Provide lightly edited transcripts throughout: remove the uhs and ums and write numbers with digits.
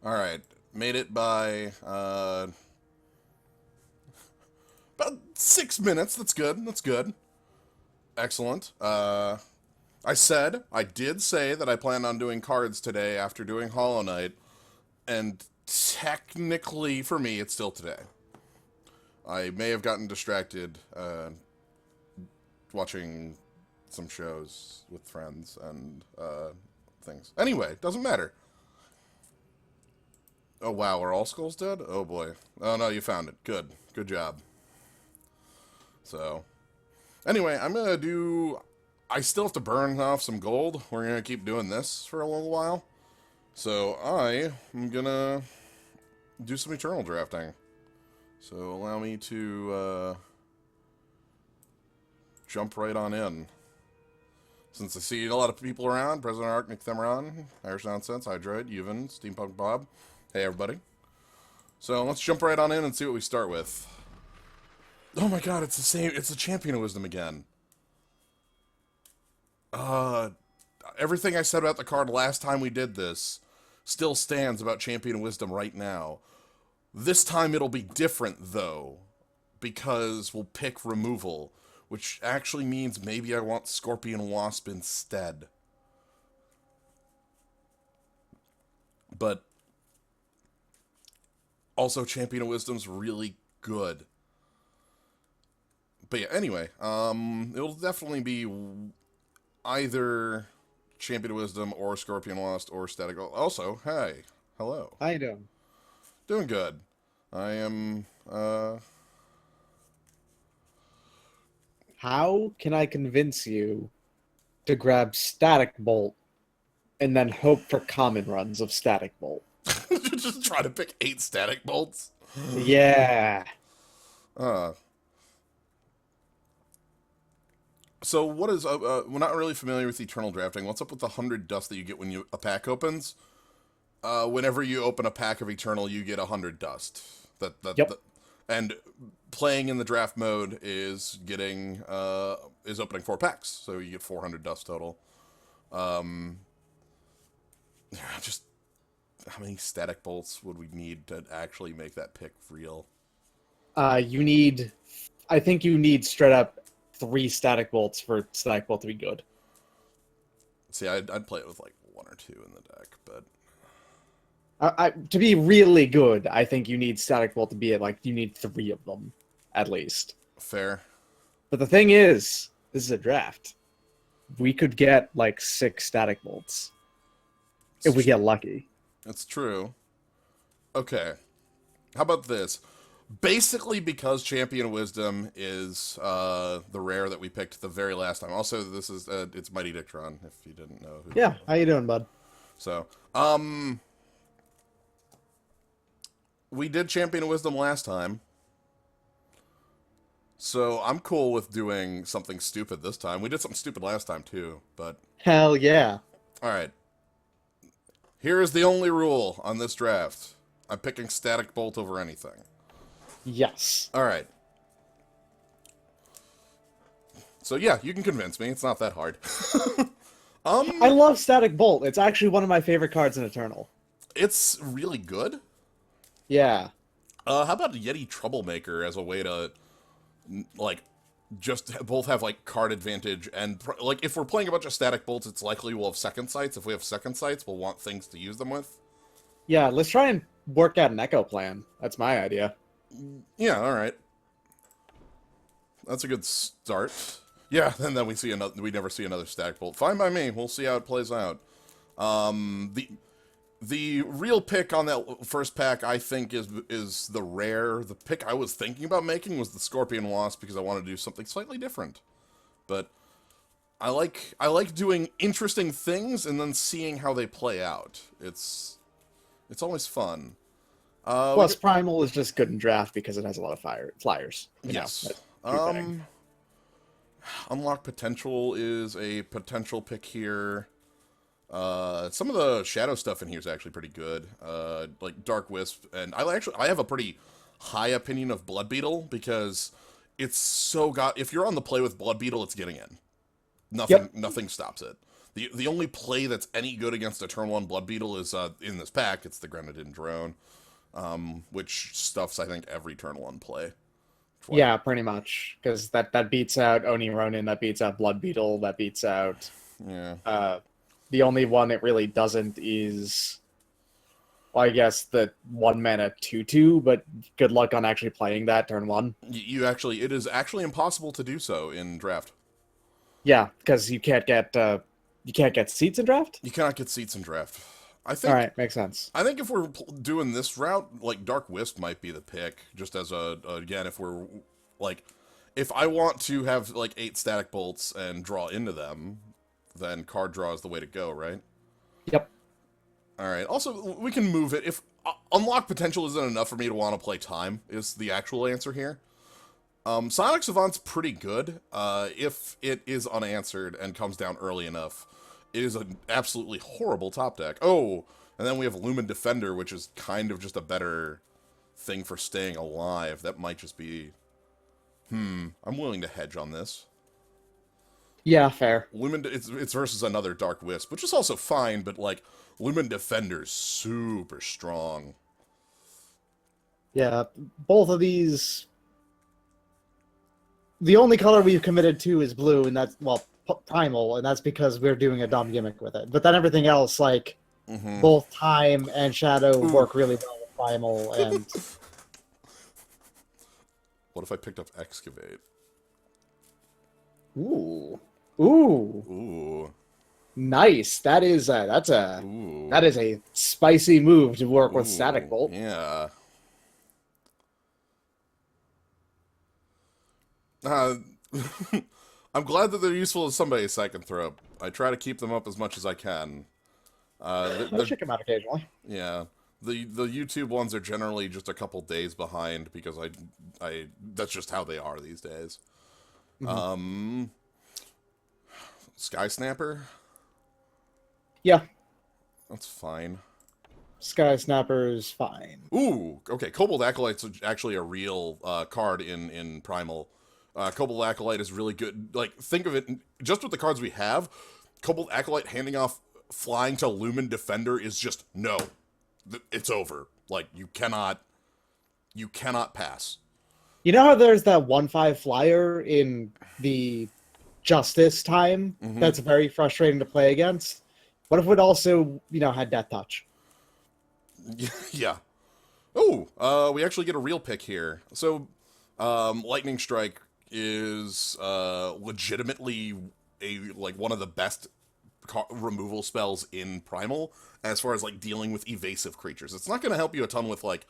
All right. Made it by about 6 minutes. That's good. That's good. Excellent. I did say that I plan on doing cards today after doing Hollow Knight, and technically for me, it's still today. I may have gotten distracted watching some shows with friends and things. Anyway, doesn't matter. Oh wow, are all skulls dead? Oh boy. Oh no, you found it. Good. Good job. So, anyway, I'm gonna do... I still have to burn off some gold. We're gonna keep doing this for a little while. So, I am gonna do some eternal drafting. So, allow me to jump right on in. Since I see a lot of people around, President Ark, Nick Themeron, Irish Nonsense, Hydroid, Yuvan, Steampunk Bob. Hey, everybody. So, let's jump right on in and see what we start with. Oh my god, it's the same. It's the Champion of Wisdom again. Everything I said about the card last time we did this still stands about Champion of Wisdom right now. This time it'll be different, though, because we'll pick removal, which actually means maybe I want Scorpion Wasp instead. But also, Champion of Wisdom's really good. But yeah, anyway, it'll definitely be either Champion of Wisdom or Scorpion Lost or Static. Also, hey, hello. How you doing? Doing good. I am, How can I convince you to grab Static Bolt and then hope for common runs of Static Bolt? just trying to pick 8 Static Bolts. Yeah. Uh, so what is, we're not really familiar with Eternal Drafting. What's up with the 100 dust that you get when a pack opens? Whenever you open a pack of Eternal, you get 100 dust. Yep. And playing in the draft mode is getting is opening 4 packs, so you get 400 dust total. Just how many static bolts would we need to actually make that pick real? You need, I think you need straight up 3 Static Bolts for Static Bolt to be good. See, I'd play it with like 1 or 2 in the deck, but To be really good, I think you need Static Bolt to be at, like, you need 3 of them, at least. fair. But the thing is, this is a draft. We could get, like, 6 Static Bolts if we get lucky. It's true. Okay. How about this? Basically, because Champion of Wisdom is the rare that we picked the very last time. Also, this is it's MightyDicktron, if you didn't know. Yeah, how you doing, bud? So, we did Champion of Wisdom last time. So, I'm cool with doing something stupid this time. We did something stupid last time, too, but... Hell yeah. Alright. Here is the only rule on this draft. I'm picking Static Bolt over anything. Yes. Alright. So yeah, you can convince me. It's not that hard. I love Static Bolt. It's actually one of my favorite cards in Eternal. It's really good. Yeah. How about Yeti Troublemaker as a way to, like, just both have, like, card advantage and, like, if we're playing a bunch of Static Bolts, it's likely we'll have second sights. If we have second sights, we'll want things to use them with. Yeah, let's try and work out an Echo plan. That's my idea. Yeah, alright. That's a good start. Yeah, and then we never see another Static Bolt. Fine by me. We'll see how it plays out. The real pick on that first pack, I think, is the rare. The pick I was thinking about making was the Scorpion Wasp because I wanted to do something slightly different. But I like doing interesting things and then seeing how they play out. It's always fun. Plus, Primal is just good in draft because it has a lot of flyers. Yes. Unlock Potential is a potential pick here. Some of the shadow stuff in here is actually pretty good. Like Dark Wisp, and I have a pretty high opinion of Blood Beetle because it's so if you're on the play with Blood Beetle, it's getting in. Nothing stops it. The only play that's any good against a turn 1 Blood Beetle is in this pack. It's the Grenadin Drone, which stuffs, I think, every turn 1 play. Twice. Yeah, pretty much. Because that beats out Oni Ronin, that beats out Blood Beetle, that beats out... Yeah. The only one it really doesn't is... Well, I guess the 1-mana 2/2, but good luck on actually playing that turn 1. It is actually impossible to do so in Draft. Yeah, because you can't get seats in Draft? You cannot get seats in Draft. I think. Alright, makes sense. I think if we're doing this route, like, Dark Wisp might be the pick, just as again, if we're, like, if I want to have, like, 8 Static Bolts and draw into them, then card draw is the way to go, right? Yep. Alright, also, we can move it. If Unlock Potential isn't enough for me to want to play Time, is the actual answer here. Sonic Savant's pretty good, if it is unanswered and comes down early enough. It is an absolutely horrible top deck. Oh, and then we have Lumen Defender, which is kind of just a better thing for staying alive. That might just be... I'm willing to hedge on this. Yeah, fair. Lumen, it's versus another Dark Wisp, which is also fine, but, like, Lumen Defender's super strong. Yeah, both of these... The only color we've committed to is blue, and that's, well, Primal, and that's because we're doing a dumb gimmick with it. But then everything else, like, both Time and Shadow work really well with Primal, and... What if I picked up Excavate? Ooh. Ooh. Ooh. Nice. That is a spicy move to work with Static Bolt. Yeah. I'm glad that they're useful as somebody's second throw. I try to keep them up as much as I can. They'll check them out occasionally. Yeah. The YouTube ones are generally just a couple days behind because I that's just how they are these days. Sky Snapper? Yeah. That's fine. Sky Snapper's fine. Ooh, okay. Cobalt Acolyte's actually a real card in Primal. Cobalt Acolyte is really good. Like, think of it, just with the cards we have, Cobalt Acolyte handing off flying to Lumen Defender is just, no. It's over. Like, you cannot pass. You know how there's that 1/5 flyer in the Justice time that's very frustrating to play against? What if it also, had Death Touch? Yeah. Oh, we actually get a real pick here. So, Lightning Strike is legitimately one of the best removal spells in Primal as far as, like, dealing with evasive creatures. It's not going to help you a ton with, like,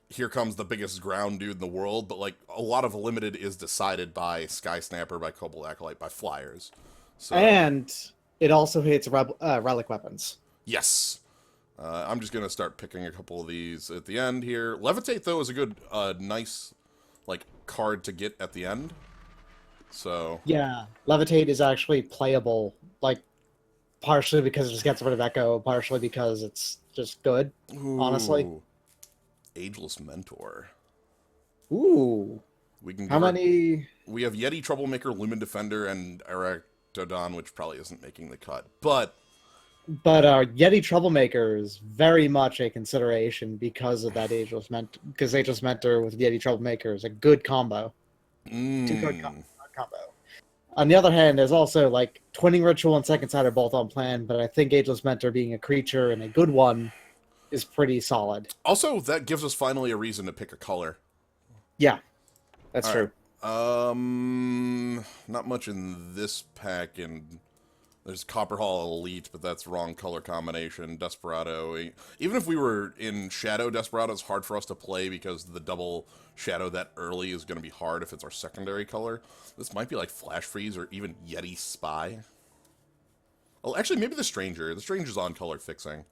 here comes the biggest ground dude in the world, but, like, a lot of limited is decided by Sky Snapper, by Cobalt Acolyte, by flyers. So, and it also hits relic weapons. Yes. I'm just going to start picking a couple of these at the end here. Levitate, though, is a good, nice, like, card to get at the end. So... Yeah, Levitate is actually playable, like, partially because it just gets rid of Echo, partially because it's just good, honestly. Ageless Mentor. Ooh. We can How many... We have Yeti Troublemaker, Lumen Defender, and Erectodon, which probably isn't making the cut, but Yeti Troublemaker is very much a consideration because of that Ageless Mentor. Because Ageless Mentor with Yeti Troublemaker is a good combo. Two-card combo. On the other hand, there's also, like, Twinning Ritual and Second Sight are both on plan, but I think Ageless Mentor being a creature and a good one is pretty solid. Also, that gives us finally a reason to pick a color. Yeah, that's true. Not much in this pack, and there's Copper Hall Elite, but that's wrong color combination. Desperado. Even if we were in Shadow, Desperado is hard for us to play because the double Shadow that early is going to be hard if it's our secondary color. This might be like Flash Freeze or even Yeti Spy. Well, actually, maybe the Stranger. The Stranger's on color fixing.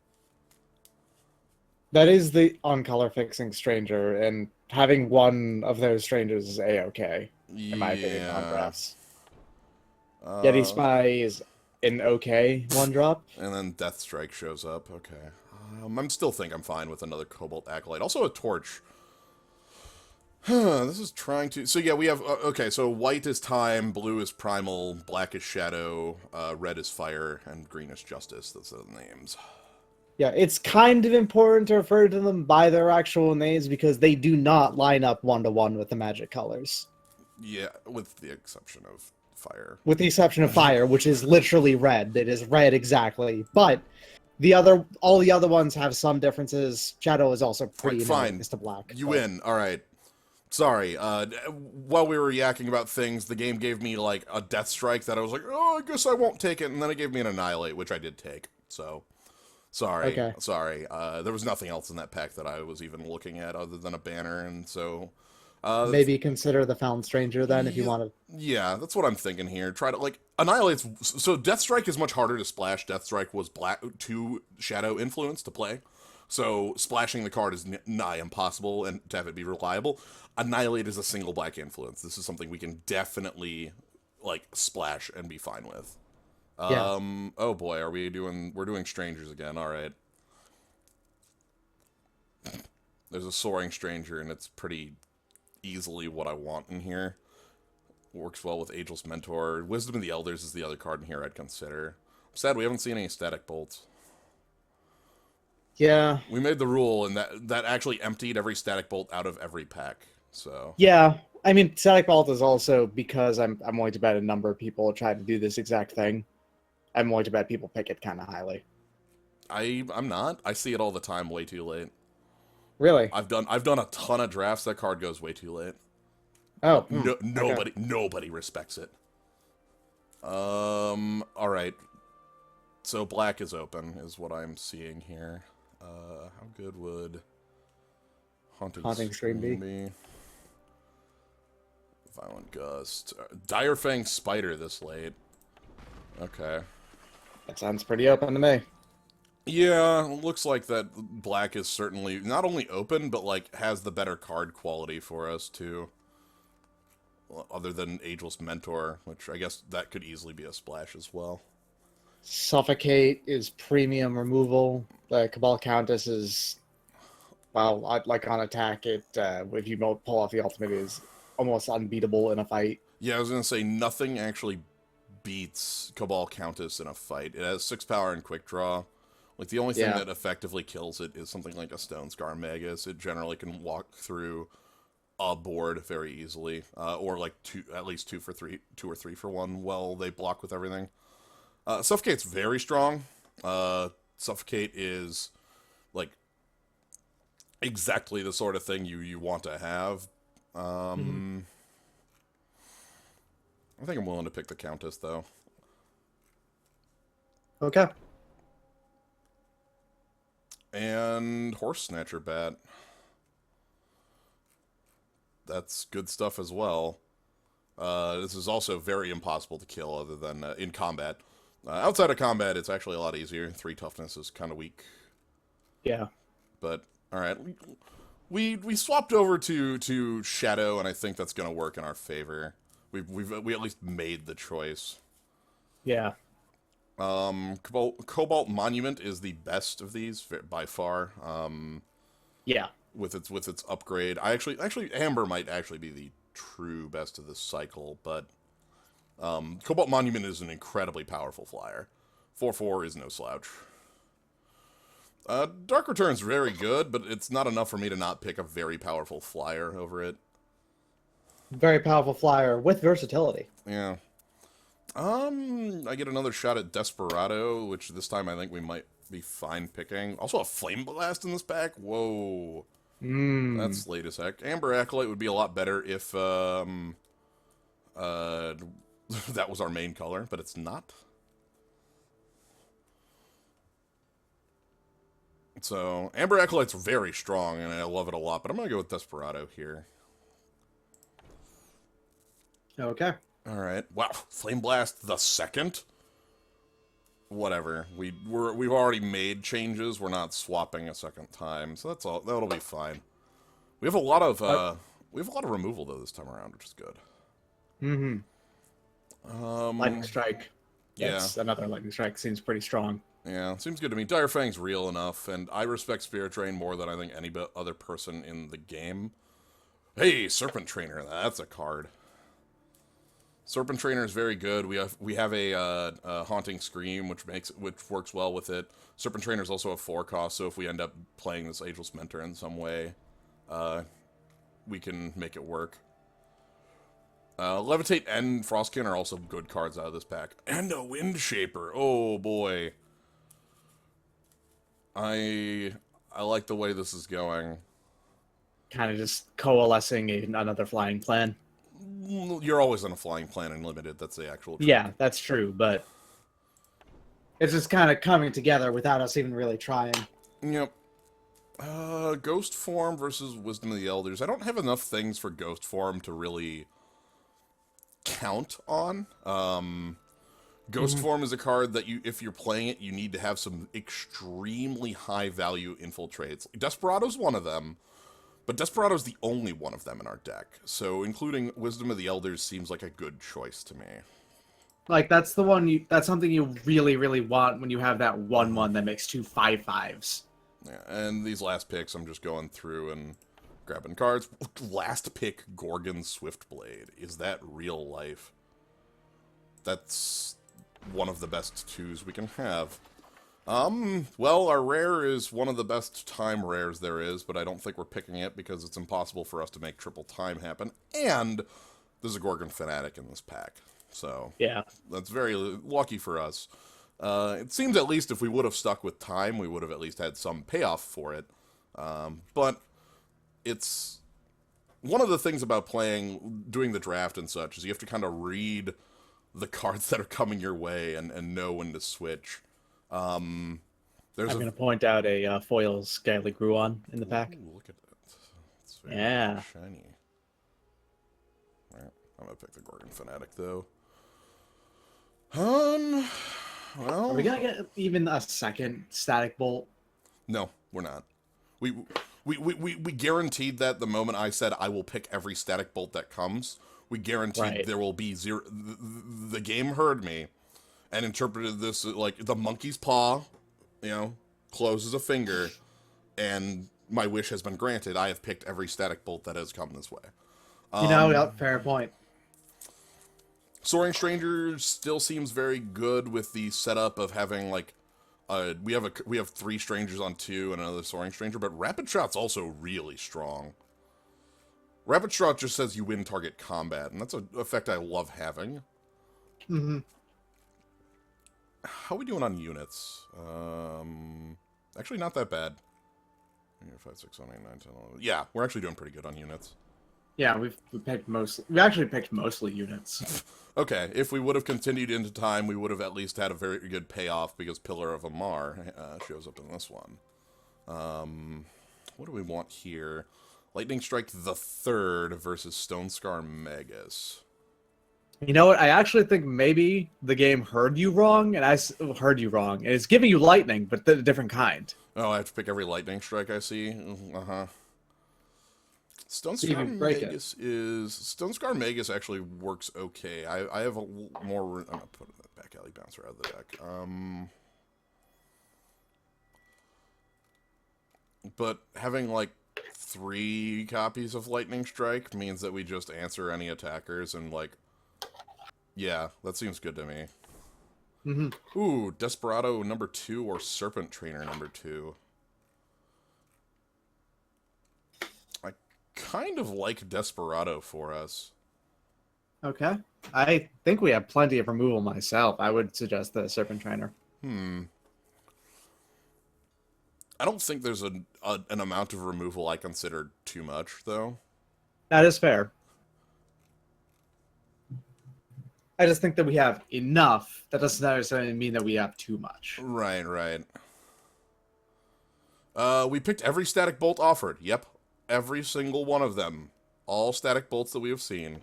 That is the on-color fixing Stranger, and having one of those Strangers is A-okay, in my opinion, on drafts. Yeti Spy is an okay one-drop. And then Death Strike shows up. Okay. I'm still think I'm fine with another Cobalt Acolyte. Also a Torch. This is trying to. So yeah, we have. Okay, so white is time, blue is primal, black is shadow, red is fire, and green is justice. Those are the names. Yeah, it's kind of important to refer to them by their actual names because they do not line up one-to-one with the magic colors. Yeah, with the exception of fire. With the exception of fire, which is literally red. It is red exactly. But all the other ones have some differences. Shadow is also pretty Fine. analogous to black. You but... win. All right. Sorry. While we were yakking about things, the game gave me like a death strike that I was like, oh, I guess I won't take it, and then it gave me an annihilate, which I did take. So, sorry. Okay. Sorry. There was nothing else in that pack that I was even looking at other than a banner, and so. Maybe consider the Found Stranger then if you want to. Yeah, that's what I'm thinking here. Try to like annihilate's. So Death Strike is much harder to splash. Death Strike was black 2 shadow influence to play. So splashing the card is nigh impossible, and to have it be reliable. Annihilate is a single black influence. This is something we can definitely like splash and be fine with. Yeah. Oh boy, we're doing strangers again. All right. There's a soaring stranger, and it's pretty easily what I want in here. Works well with Ageless Mentor. Wisdom of the Elders is the other card in here I'd consider. I'm sad we haven't seen any Static Bolts. Yeah. We made the rule, and that actually emptied every Static Bolt out of every pack. So. Yeah. I mean, Static Bolt is also because I'm willing to bet a number of people try to do this exact thing. I'm willing to bet people pick it kind of highly. I'm not. I see it all the time way too late. Really? I've done a ton of drafts. That card goes way too late. Oh, Nobody respects it. All right. So black is open, is what I'm seeing here. How good would Haunting Scream be? Violent Gust. Dire Fang Spider this late. Okay. That sounds pretty open to me. Yeah, looks like that black is certainly not only open, but like has the better card quality for us too. Well, other than Ageless Mentor, which I guess that could easily be a splash as well. Suffocate is premium removal. The Cabal Countess is, well, like on attack, if you pull off the ultimate, is almost unbeatable in a fight. Yeah, I was gonna say nothing actually beats Cabal Countess in a fight. It has 6 power and quick draw. Like, the only thing that effectively kills it is something like a Stone Scar Magus. It generally can walk through a board very easily. Or, like, at least 2 or 3 for 1 while they block with everything. Suffocate's very strong. Suffocate is, like, exactly the sort of thing you want to have. I think I'm willing to pick the Countess, though. Okay. And Horse Snatcher Bat. That's good stuff as well. This is also very impossible to kill other than in combat. Outside of combat, it's actually a lot easier. 3 toughness is kind of weak. Yeah. But, alright. We swapped over to Shadow, and I think that's going to work in our favor. We at least made the choice. Yeah. Cobalt Monument is the best of these by far. Yeah. With its upgrade, actually Amber might actually be the true best of this cycle, but Cobalt Monument is an incredibly powerful flyer. 4/4 is no slouch. Dark Return's very good, but it's not enough for me to not pick a very powerful flyer over it. Very powerful flyer with versatility. Yeah. I get another shot at Desperado, which this time I think we might be fine picking. Also a Flame Blast in this pack? Whoa. That's late as heck. Amber Acolyte would be a lot better if, that was our main color, but it's not. So, Amber Acolyte's very strong, and I love it a lot, but I'm gonna go with Desperado here. Okay. Alright. Wow. Flame Blast the second? Whatever. We've already made changes. We're not swapping a second time. So that's all. That'll be fine. We have a lot of removal though this time around, which is good. Lightning Strike. Yeah. That's another Lightning Strike. Seems pretty strong. Yeah, seems good to me. Dire Fang's real enough, and I respect Spirit Drain more than I think any other person in the game. Hey, Serpent Trainer. That's a card. Serpent Trainer is very good. We have a Haunting Scream, which works well with it. Serpent Trainer is also a 4-cost, so if we end up playing this Ageless Mentor in some way, we can make it work. Levitate and Frostkin are also good cards out of this pack. And a Wind Shaper. Oh boy. I like the way this is going. Kind of just coalescing in another flying plan. You're always on a flying plan in Limited. That's the actual truth. Yeah, that's true, but it's just kind of coming together without us even really trying. Yep. Ghost Form versus Wisdom of the Elders. I don't have enough things for Ghost Form to really count on. Ghost Form is a card that if you're playing it, you need to have some extremely high value infiltrates. Desperado's one of them, but Desperado's the only one of them in our deck. So including Wisdom of the Elders seems like a good choice to me. Like, that's the one that's something you really, really want when you have that 1/1 that makes 2 5/5s. Yeah, and these last picks, I'm just going through and grabbing cards. Last pick, Gorgon Swiftblade. Is that real life? That's one of the best 2s we can have. Well, our rare is one of the best time rares there is, but I don't think we're picking it because it's impossible for us to make triple time happen. And there's a Gorgon Fanatic in this pack. So, yeah, that's very lucky for us. It seems at least if we would have stuck with time, we would have at least had some payoff for it. But it's one of the things about doing the draft and such is you have to kind of read the cards that are coming your way and know when to switch. I'm going to point out a foil Skyly Gruon in the pack. Ooh, look at that. It's very shiny. Alright, I'm going to pick the Gorgon Fanatic, though. Well... Are we going to get even a second Static Bolt? No, we're not. We guaranteed that the moment I said I will pick every Static Bolt that comes. We guaranteed there will be zero. The game heard me and interpreted this like the monkey's paw, closes a finger, and my wish has been granted. I have picked every Static Bolt that has come this way. Fair point. Soaring Stranger still seems very good with the setup of having we have 3 strangers on 2 and another Soaring Stranger, but Rapid Shot's also really strong. Rapid Shot just says you win target combat, and that's an effect I love having. Mm-hmm. How are we doing on units? Actually, not that bad. 5, 6, 7, 8, 9, 10, 11. Yeah, we're actually doing pretty good on units. Yeah, we actually picked mostly units. Okay, if we would have continued into time, we would have at least had a very good payoff because Pillar of Amar shows up in this one. What do we want here? Lightning Strike the Third versus Stonescar Magus. You know what? I actually think maybe the game heard you wrong, and I heard you wrong. And it's giving you lightning, but a different kind. Oh, I have to pick every Lightning Strike I see? Stonescar Magus actually works okay. I have a more... I'm going to put that back alley bouncer out of the deck. But having, 3 copies of Lightning Strike means that we just answer any attackers and, yeah, that seems good to me. Mm-hmm. Ooh, Desperado number 2 or Serpent Trainer number 2. I kind of like Desperado for us. Okay. I think we have plenty of removal myself. I would suggest the Serpent Trainer. I don't think there's an amount of removal I consider too much, though. That is fair. I just think that we have enough. That doesn't necessarily mean that we have too much. Right. We picked every Static Bolt offered. Yep. Every single one of them. All Static Bolts that we have seen.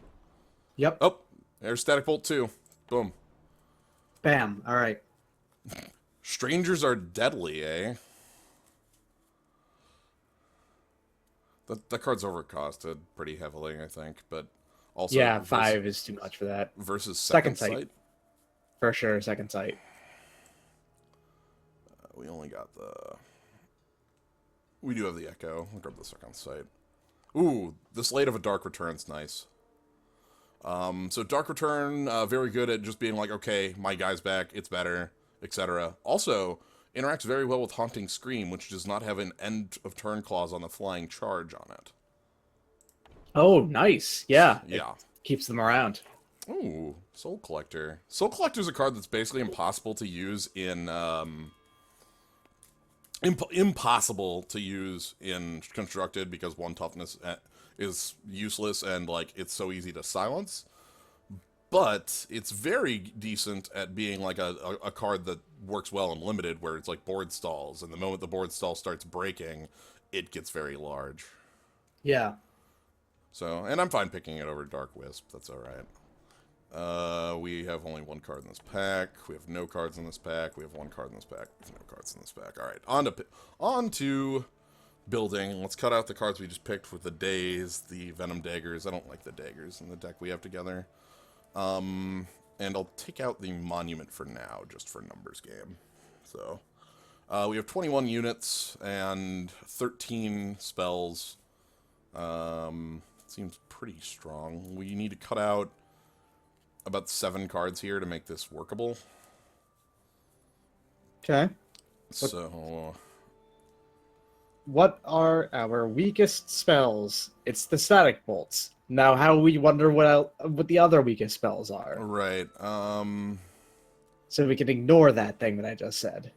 Yep. Oh, there's Static Bolt 2. Boom. Bam. All right. Strangers are deadly, eh? That card's overcosted pretty heavily, I think, but also... Yeah, 5 is too much for that. Versus Second Sight. For sure, Second Sight. We only got the... We do have the Echo. I'll grab the Second Sight. Ooh, the Slate of a Dark Return's nice. So Dark Return, very good at just being like, okay, my guy's back, it's better, etc. Also, interacts very well with Haunting Scream, which does not have an end of turn clause on the flying charge on it. Oh, nice. Yeah, it Yeah. keeps them around. Ooh, Soul Collector. Soul Collector's a card that's basically impossible to use in, impossible to use in Constructed because 1 toughness is useless and, like, it's so easy to silence. But it's very decent at being like a card that works well in Limited, where it's like board stalls, and the moment the board stall starts breaking, it gets very large. Yeah. So, and I'm fine picking it over Dark Wisp. That's all right. We have only 1 card in this pack. We have no cards in this pack. We have 1 card in this pack. We have no cards in this pack. All right, on to building. Let's cut out the cards we just picked with the Days, the Venom Daggers. I don't like the Daggers in the deck we have together. And I'll take out the Monument for now, just for numbers game. So, we have 21 units and 13 spells. Seems pretty strong. We need to cut out about 7 cards here to make this workable. Okay. So, What are our weakest spells? It's the static bolts. Now, how we wonder what the other weakest spells are, right, so we can ignore that thing that I just said.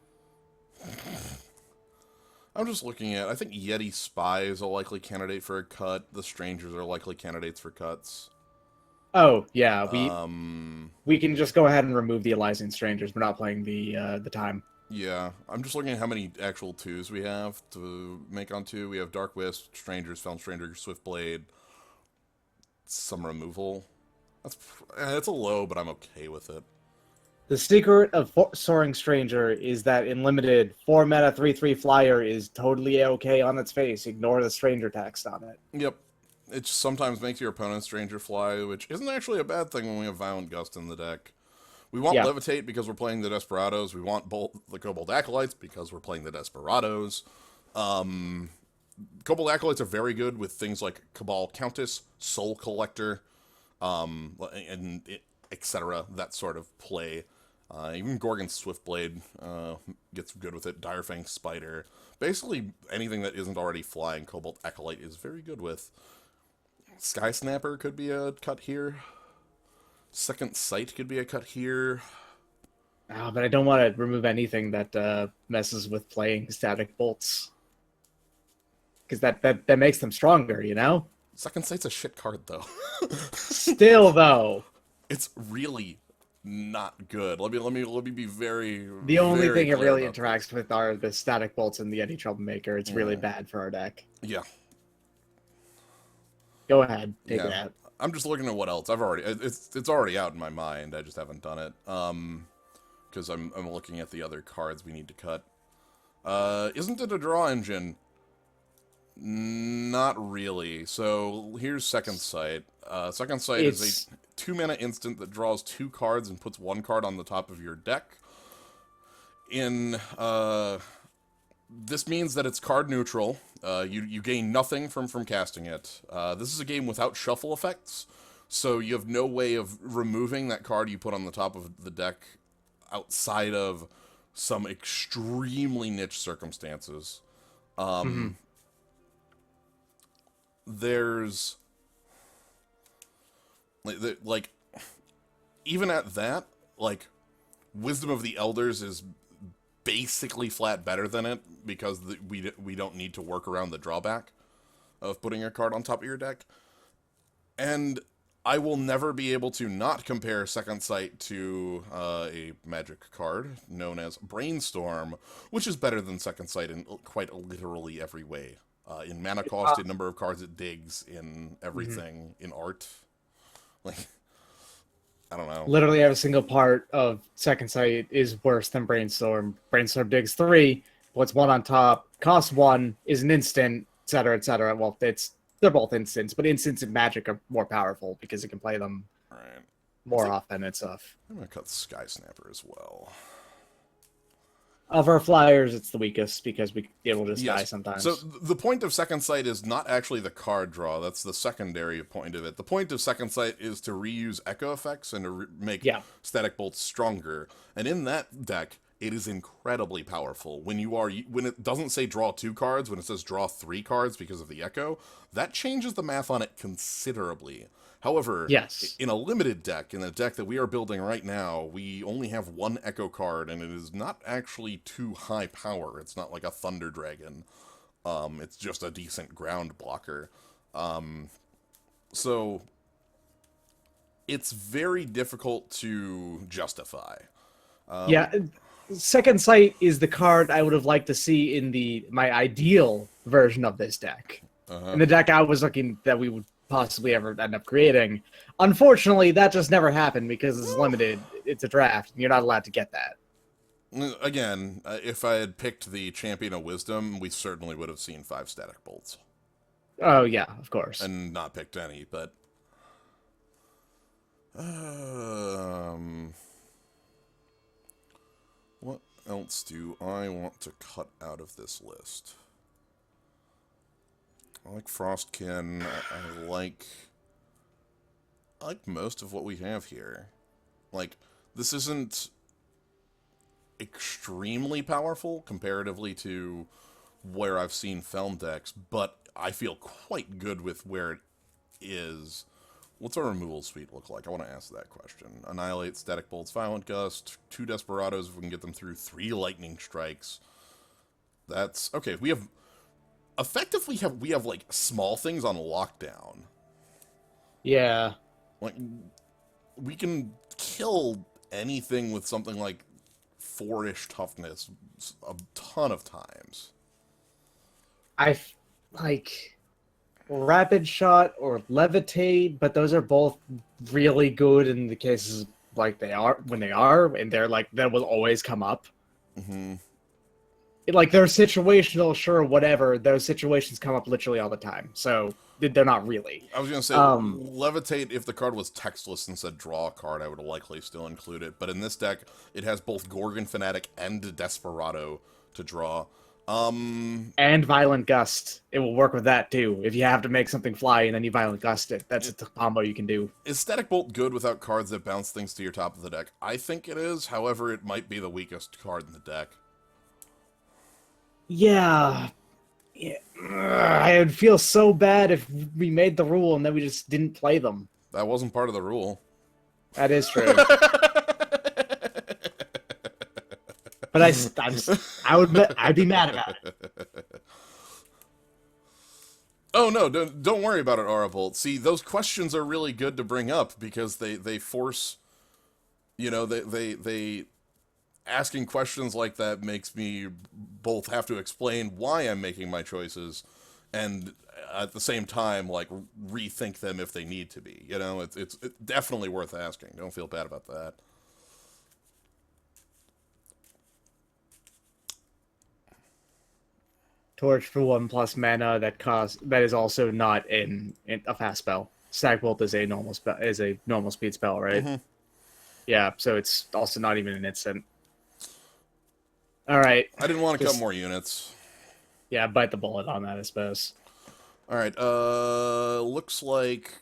I'm just looking at, I think Yeti Spy is a likely candidate for a cut. The Strangers are likely candidates for cuts. Oh yeah, Um, we can just go ahead and remove the Elysian Strangers. We're not playing the time. Yeah, I'm just looking at how many actual 2s we have to make on 2. We have Dark Wisp, Strangers, Found Stranger, Swiftblade, some removal. It's a low, but I'm okay with it. The secret of Soaring Stranger is that in Limited, 4 mana 3/3 flyer is totally okay on its face. Ignore the Stranger text on it. Yep. It just sometimes makes your opponent's Stranger fly, which isn't actually a bad thing when we have Violent Gust in the deck. We want Levitate because we're playing the Desperados. We want the Kobold Acolytes because we're playing the Desperados. Kobold Acolytes are very good with things like Cabal Countess, Soul Collector, and etc. That sort of play. Even Gorgon Swiftblade gets good with it. Direfang Spider. Basically, anything that isn't already flying, Kobold Acolyte is very good with. Sky Snapper could be a cut here. Second Sight could be a cut here. Oh, but I don't want to remove anything that messes with playing static bolts. Because that makes them stronger, you know? Second Sight's a shit card, though. Still, though. It's really not good. Let me be very. The only very thing it clear really about interacts with are the static bolts and the Yeti Troublemaker. It's really bad for our deck. Yeah. Go ahead, take it out. I'm just looking at what else. It's already out in my mind. I just haven't done it. Because I'm looking at the other cards we need to cut. Isn't it a draw engine? Not really. So here's Second Sight. Second Sight is a 2 mana instant that draws 2 cards and puts 1 card on the top of your deck. This means that it's card neutral. You gain nothing from casting it. This is a game without shuffle effects, so you have no way of removing that card you put on the top of the deck outside of some extremely niche circumstances. There's like even at that, like Wisdom of the Elders is basically flat better than it because we don't need to work around the drawback of putting a card on top of your deck. And I will never be able to not compare Second Sight to a Magic card known as Brainstorm, which is better than Second Sight in quite literally every way. In mana cost, in number of cards it digs, in everything, in art. Like, I don't know. Literally every single part of Second Sight is worse than Brainstorm. Brainstorm digs 3, puts 1 on top, costs 1, is an instant, etc., etc. Well, they're both instants, but instants and Magic are more powerful because you can play them more often and stuff. I'm gonna cut Sky Snapper as well. Of our flyers, it's the weakest because it will just die sometimes. So the point of Second Sight is not actually the card draw. That's the secondary point of it. The point of Second Sight is to reuse echo effects and to make static bolts stronger. And in that deck, it is incredibly powerful. When it doesn't say draw 2 cards, when it says draw 3 cards because of the echo, that changes the math on it considerably. However, in a limited deck, in a deck that we are building right now, we only have 1 Echo card, and it is not actually too high power. It's not like a Thunder Dragon. It's just a decent ground blocker. So, it's very difficult to justify. Second Sight is the card I would have liked to see in my ideal version of this deck. In the deck I was looking that we would possibly ever end up creating. Unfortunately, that just never happened because it's limited. It's a draft. And you're not allowed to get that. Again, if I had picked the Champion of Wisdom, we certainly would have seen 5 static bolts. Oh, yeah, of course. And not picked any, but... what else do I want to cut out of this list? I like Frostkin. I like most of what we have here. Like, this isn't extremely powerful comparatively to where I've seen Felm decks, but I feel quite good with where it is. What's our removal suite look like? I want to ask that question. Annihilate, Static Bolts, Violent Gust, 2 Desperados if we can get them through, 3 Lightning Strikes. That's... okay, we have... effectively, we have, like, small things on lockdown. Yeah. Like, we can kill anything with something like 4-ish toughness a ton of times. Like Rapid Shot or Levitate, but those are both really good in the cases like they are, and they're like, that will always come up. Like, they're situational, sure, whatever. Those situations come up literally all the time, so they're not really. I was going to say, Levitate, if the card was textless and said draw a card, I would likely still include it. But in this deck, it has both Gorgon Fanatic and Desperado to draw. And Violent Gust. It will work with that, too. If you have to make something fly and then you Violent Gust it, that's a combo you can do. Is Static Bolt good without cards that bounce things to your top of the deck? I think it is. However, it might be the weakest card in the deck. Yeah. I would feel so bad if we made the rule and then we just didn't play them. That wasn't part of the rule. That is true. But I'd be mad about it. Oh no, don't worry about it, Aurabolt. See, those questions are really good to bring up because they force, you know, they asking questions like that makes me both have to explain why I'm making my choices and at the same time, like, rethink them if they need to be. You know, it's definitely worth asking. Don't feel bad about that. Torch for 1+ mana that is also not in a fast spell. Static Bolt is a normal speed spell, right? Yeah, so it's also not even an instant. All right. I didn't want to cut more units. Yeah, bite the bullet on that, I suppose. All right. Looks like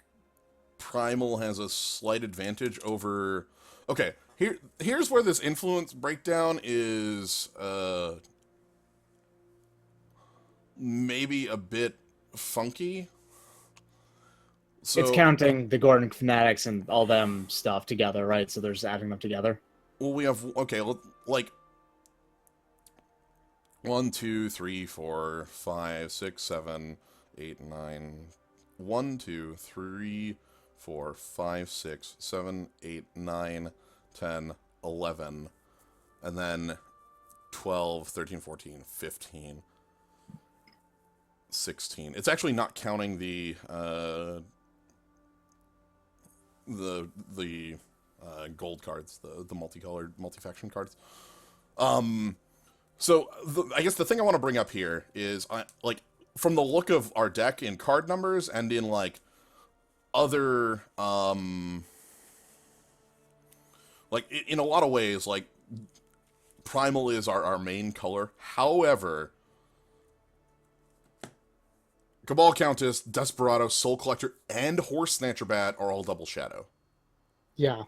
Primal has a slight advantage over. Okay, here's where this influence breakdown is maybe a bit funky. So, it's counting the Gordon Fanatics and all them stuff together, right? So they're just adding them together. Well, we have like 1, 2, 3, 4, 5, 6, 7, 8, 9. 1, 2, 3, 4, 5, 6, 7, 8, 9, 10, 11, and then 12, 13, 14, 15, 16. It's actually not counting the gold cards, the multicolored, multi-faction cards. So I guess the thing I want to bring up here is, like, from the look of our deck in card numbers and in, like, other, like, in a lot of ways, like, Primal is our main color. However, Cabal Countess, Desperado, Soul Collector, and Horse Snatcher Bat are all double shadow. Yeah.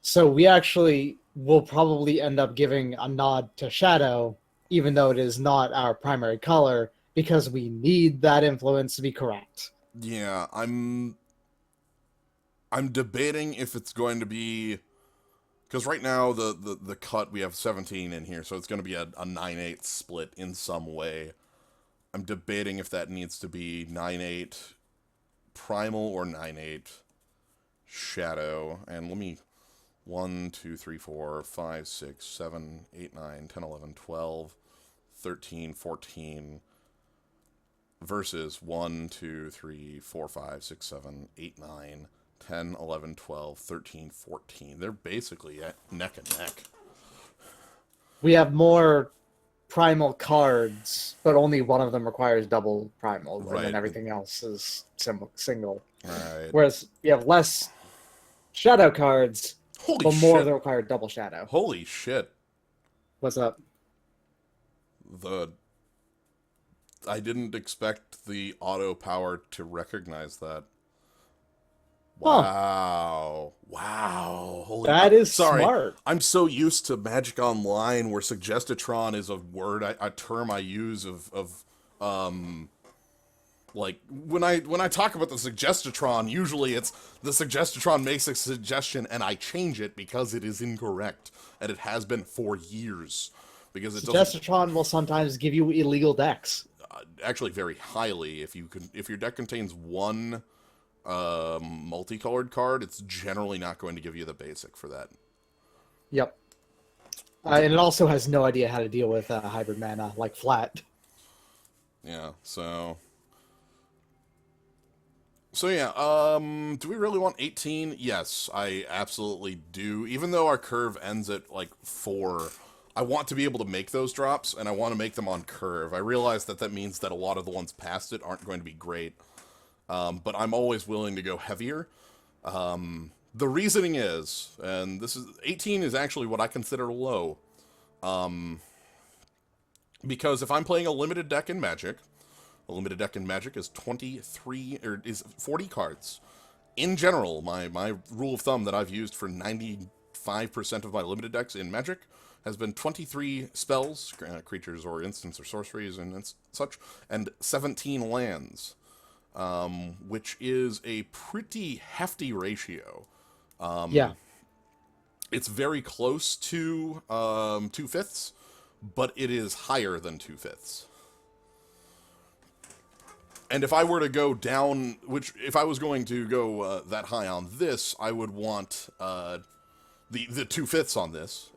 So we actually will probably end up giving a nod to Shadow, even though it is not our primary color, because we need that influence to be correct. Yeah, I'm debating if it's going to be, because right now the cut, we have 17 in here, so it's going to be a 9/8 split in some way. I'm debating if that needs to be 9/8 Primal or 9/8 Shadow. And let me 1, 2, 3, 4, 5, 6, 7, 8, 9, 10, 11, 12, 13, 14 versus 1, 2, 3, 4, 5, 6, 7, 8, 9, 10, 11, 12, 13, 14. They're basically neck and neck. We have more primal cards, but only one of them requires double primal, and Right. then everything else is single. Alright. Whereas we have less shadow cards, Holy but more shit. that require double shadow. Holy shit. What's up? I didn't expect the auto power to recognize that. Huh. Wow. Wow. Holy That is Sorry. smart. I'm so used to Magic Online where Suggestatron is a word, a term I use of like when I talk about the Suggestatron, usually it's the Suggestatron makes a suggestion and I change it because it is incorrect, and it has been for years. Because it doesn't, Suggestatron will sometimes give you illegal decks. actually very highly, if your deck contains one multicolored card, it's generally not going to give you the basic for that. Yep. And it also has no idea how to deal with hybrid mana, like flat. Yeah, so yeah, do we really want 18? Yes, I absolutely do. Even though our curve ends at, like, 4, I want to be able to make those drops, and I want to make them on curve. I realize that means that a lot of the ones past it aren't going to be great, but I'm always willing to go heavier. The reasoning is, and 18 is actually what I consider low, because if I'm playing a limited deck in Magic, a limited deck in Magic is 23, or is 40 cards. In general, my rule of thumb that I've used for 95% of my limited decks in Magic has been 23 spells, creatures or instants or sorceries and such, and 17 lands, which is a pretty hefty ratio. Yeah. It's very close to 2/5, but it is higher than 2/5. And if I were to go down, if I was going to go that high on this, I would want the 2/5 on this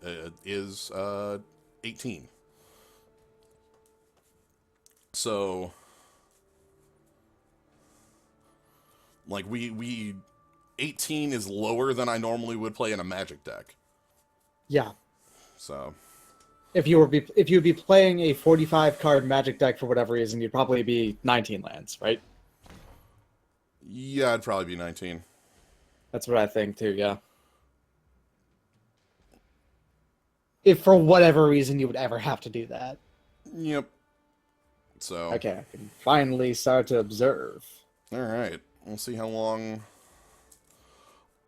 is 18. So, like, we 18 is lower than I normally would play in a Magic deck. Yeah. So, If you would be playing a 45 card Magic deck for whatever reason, you'd probably be 19 lands, right? yeah, it'd probably be 19. That's what I think too. Yeah. If for whatever reason you would ever have to do that. Yep. So, Okay, I can finally start to observe. all right. We'll see how long.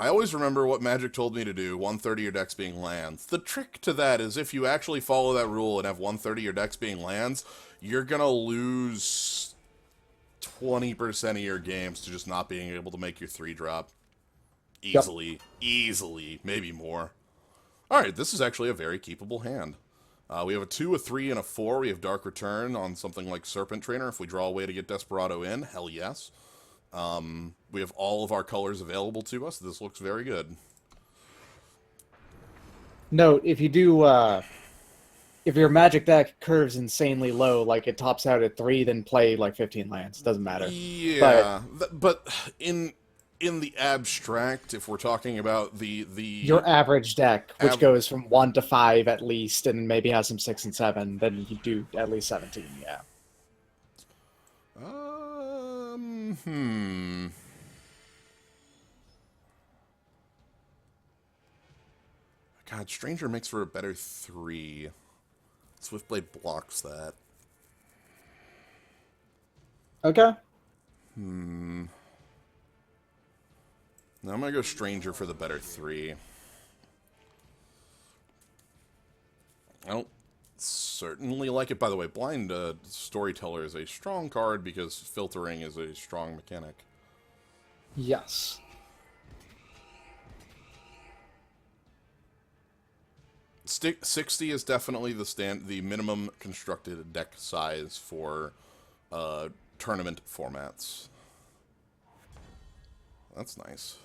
I always remember what Magic told me to do, 1/3 of your decks being lands. The trick to that is if you actually follow that rule and have 1/3 of your decks being lands, you're going to lose 20% of your games to just not being able to make your 3-drop. Easily. Yep. Easily. Maybe more. Alright, this is actually a very keepable hand. We have a 2, a 3, and a 4. We have Dark Return on something like Serpent Trainer. If we draw a way to get Desperado in, hell yes. We have all of our colors available to us. This looks very good. Note, if you do, if your Magic deck curves insanely low, like it tops out at 3, then play like 15 lands. Doesn't matter. Yeah, but in the abstract, if we're talking about the your average deck, which goes from 1 to 5 at least, and maybe has some 6 and 7, then you do at least 17. Yeah. Stranger makes for a better 3. Swiftblade blocks that. Okay. Now I'm gonna go Stranger for the better 3. I don't certainly like it. By the way, Blind Storyteller is a strong card because filtering is a strong mechanic. Yes. Stick 60 is definitely the minimum constructed deck size for tournament formats. That's nice.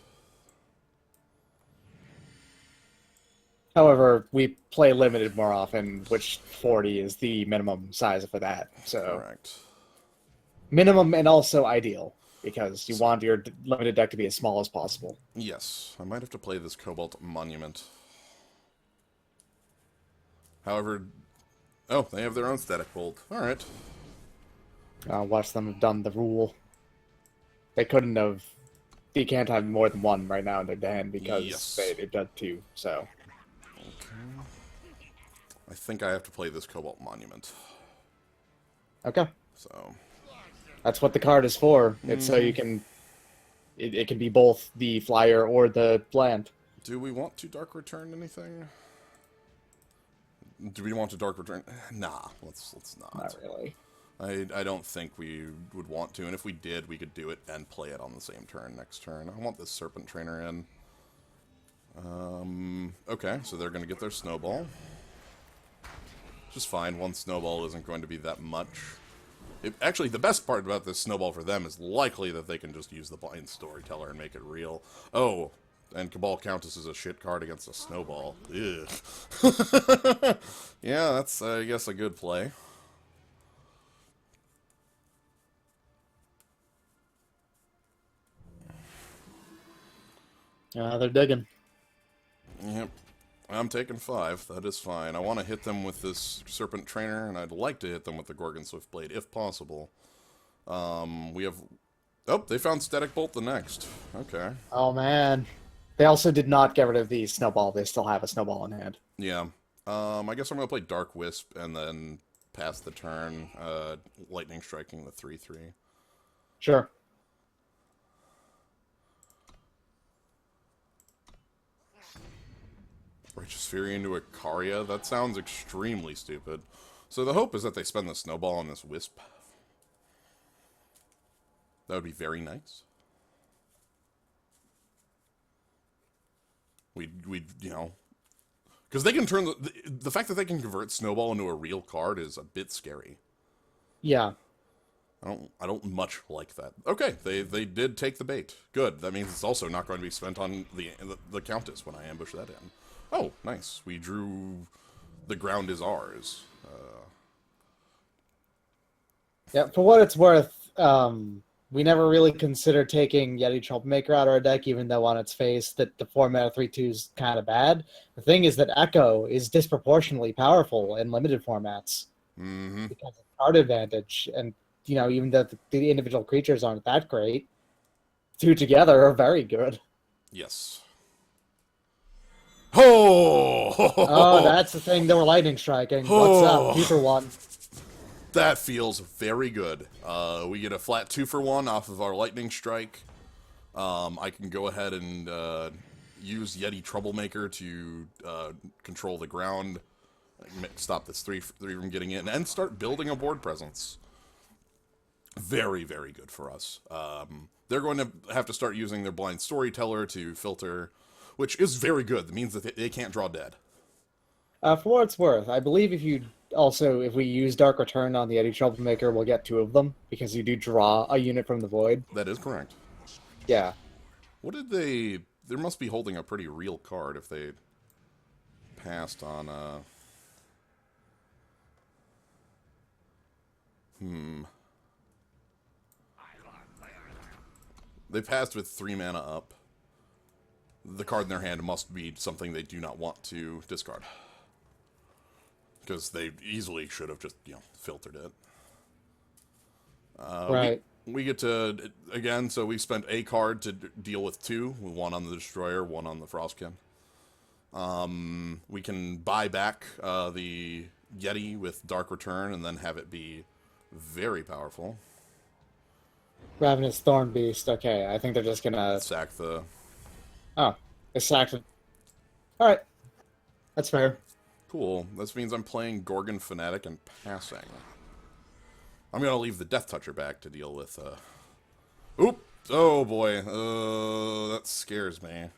However, we play limited more often, which 40 is the minimum size for that. So Correct. minimum and also ideal, because you want your limited deck to be as small as possible. Yes, I might have to play this Cobalt Monument. However, oh, they have their own Static Bolt. Alright. Watch them have done the rule. They couldn't have. You can't have more than one right now in their hand because Yes. they've done 2. So I think I have to play this Cobalt Monument. okay, So, that's what the card is for. It's so you can. It can be both the flyer or the land. do we want to Dark Return anything? Do we want to Dark Return? Nah, let's not. Not really. I don't think we would want to, and if we did, we could do it and play it on the same turn next turn. I want this Serpent Trainer in. Okay, so they're going to get their Snowball. Which is fine, 1 Snowball isn't going to be that much. Actually, the best part about this Snowball for them is likely that they can just use the Blind Storyteller and make it real. Oh, and Cabal Countess is a shit card against a Snowball. Ugh. Yeah, that's, I guess, a good play. They're digging. Yep. I'm taking 5. That is fine. I want to hit them with this Serpent Trainer, and I'd like to hit them with the Gorgon Swiftblade, if possible. We have... Oh, they found Static Bolt the next. Okay. Oh, man. They also did not get rid of the snowball. They still have a snowball in hand. Yeah. I guess I'm going to play Dark Wisp, and then pass the turn, Lightning Striking the 3/3. Sure. Righteous Fury into a Karia? That sounds extremely stupid. So the hope is that they spend the Snowball on this Wisp. That would be very nice. We'd you know... Because they can turn the fact that they can convert Snowball into a real card is a bit scary. Yeah. I don't much like that. Okay, they did take the bait. Good. That means it's also not going to be spent on the Countess when I ambush that in. Oh, nice. We drew The Ground is Ours. Yeah, for what it's worth, we never really considered taking Yeti Troublemaker out of our deck, even though on its face that the 4-mana 3/2 is kind of bad. The thing is that Echo is disproportionately powerful in limited formats because of card advantage, and you know, even though the individual creatures aren't that great, 2 together are very good. Yes. Oh! Oh, that's the thing. They were lightning striking. What's up? 2 for 1. That feels very good. We get a flat 2 for 1 off of our Lightning Strike. I can go ahead and use Yeti Troublemaker to control the ground, stop this 3 from getting in, and start building a board presence. Very, very good for us. They're going to have to start using their Blind Storyteller to filter, which is very good. That means that they can't draw dead. For what it's worth, I believe if we use Dark Return on the Yeti Troublemaker, we'll get 2 of them, because you do draw a unit from the void. That is correct. Yeah. What did they... They must be holding a pretty real card if they passed on, They passed with 3 mana up. The card in their hand must be something they do not want to discard. Because they easily should have just, filtered it. Right. We get to, again, so we spent a card to deal with 2. 1 on the Destroyer, 1 on the Frostkin. We can buy back the Yeti with Dark Return and then have it be very powerful. Ravenous Thorn Beast. Okay, I think they're just gonna. Sack the... Oh, they sacked it. All right, that's fair. Cool. This means I'm playing Gorgon Fanatic and passing. I'm gonna leave the Death Toucher back to deal with, Oop! Oh boy. That scares me.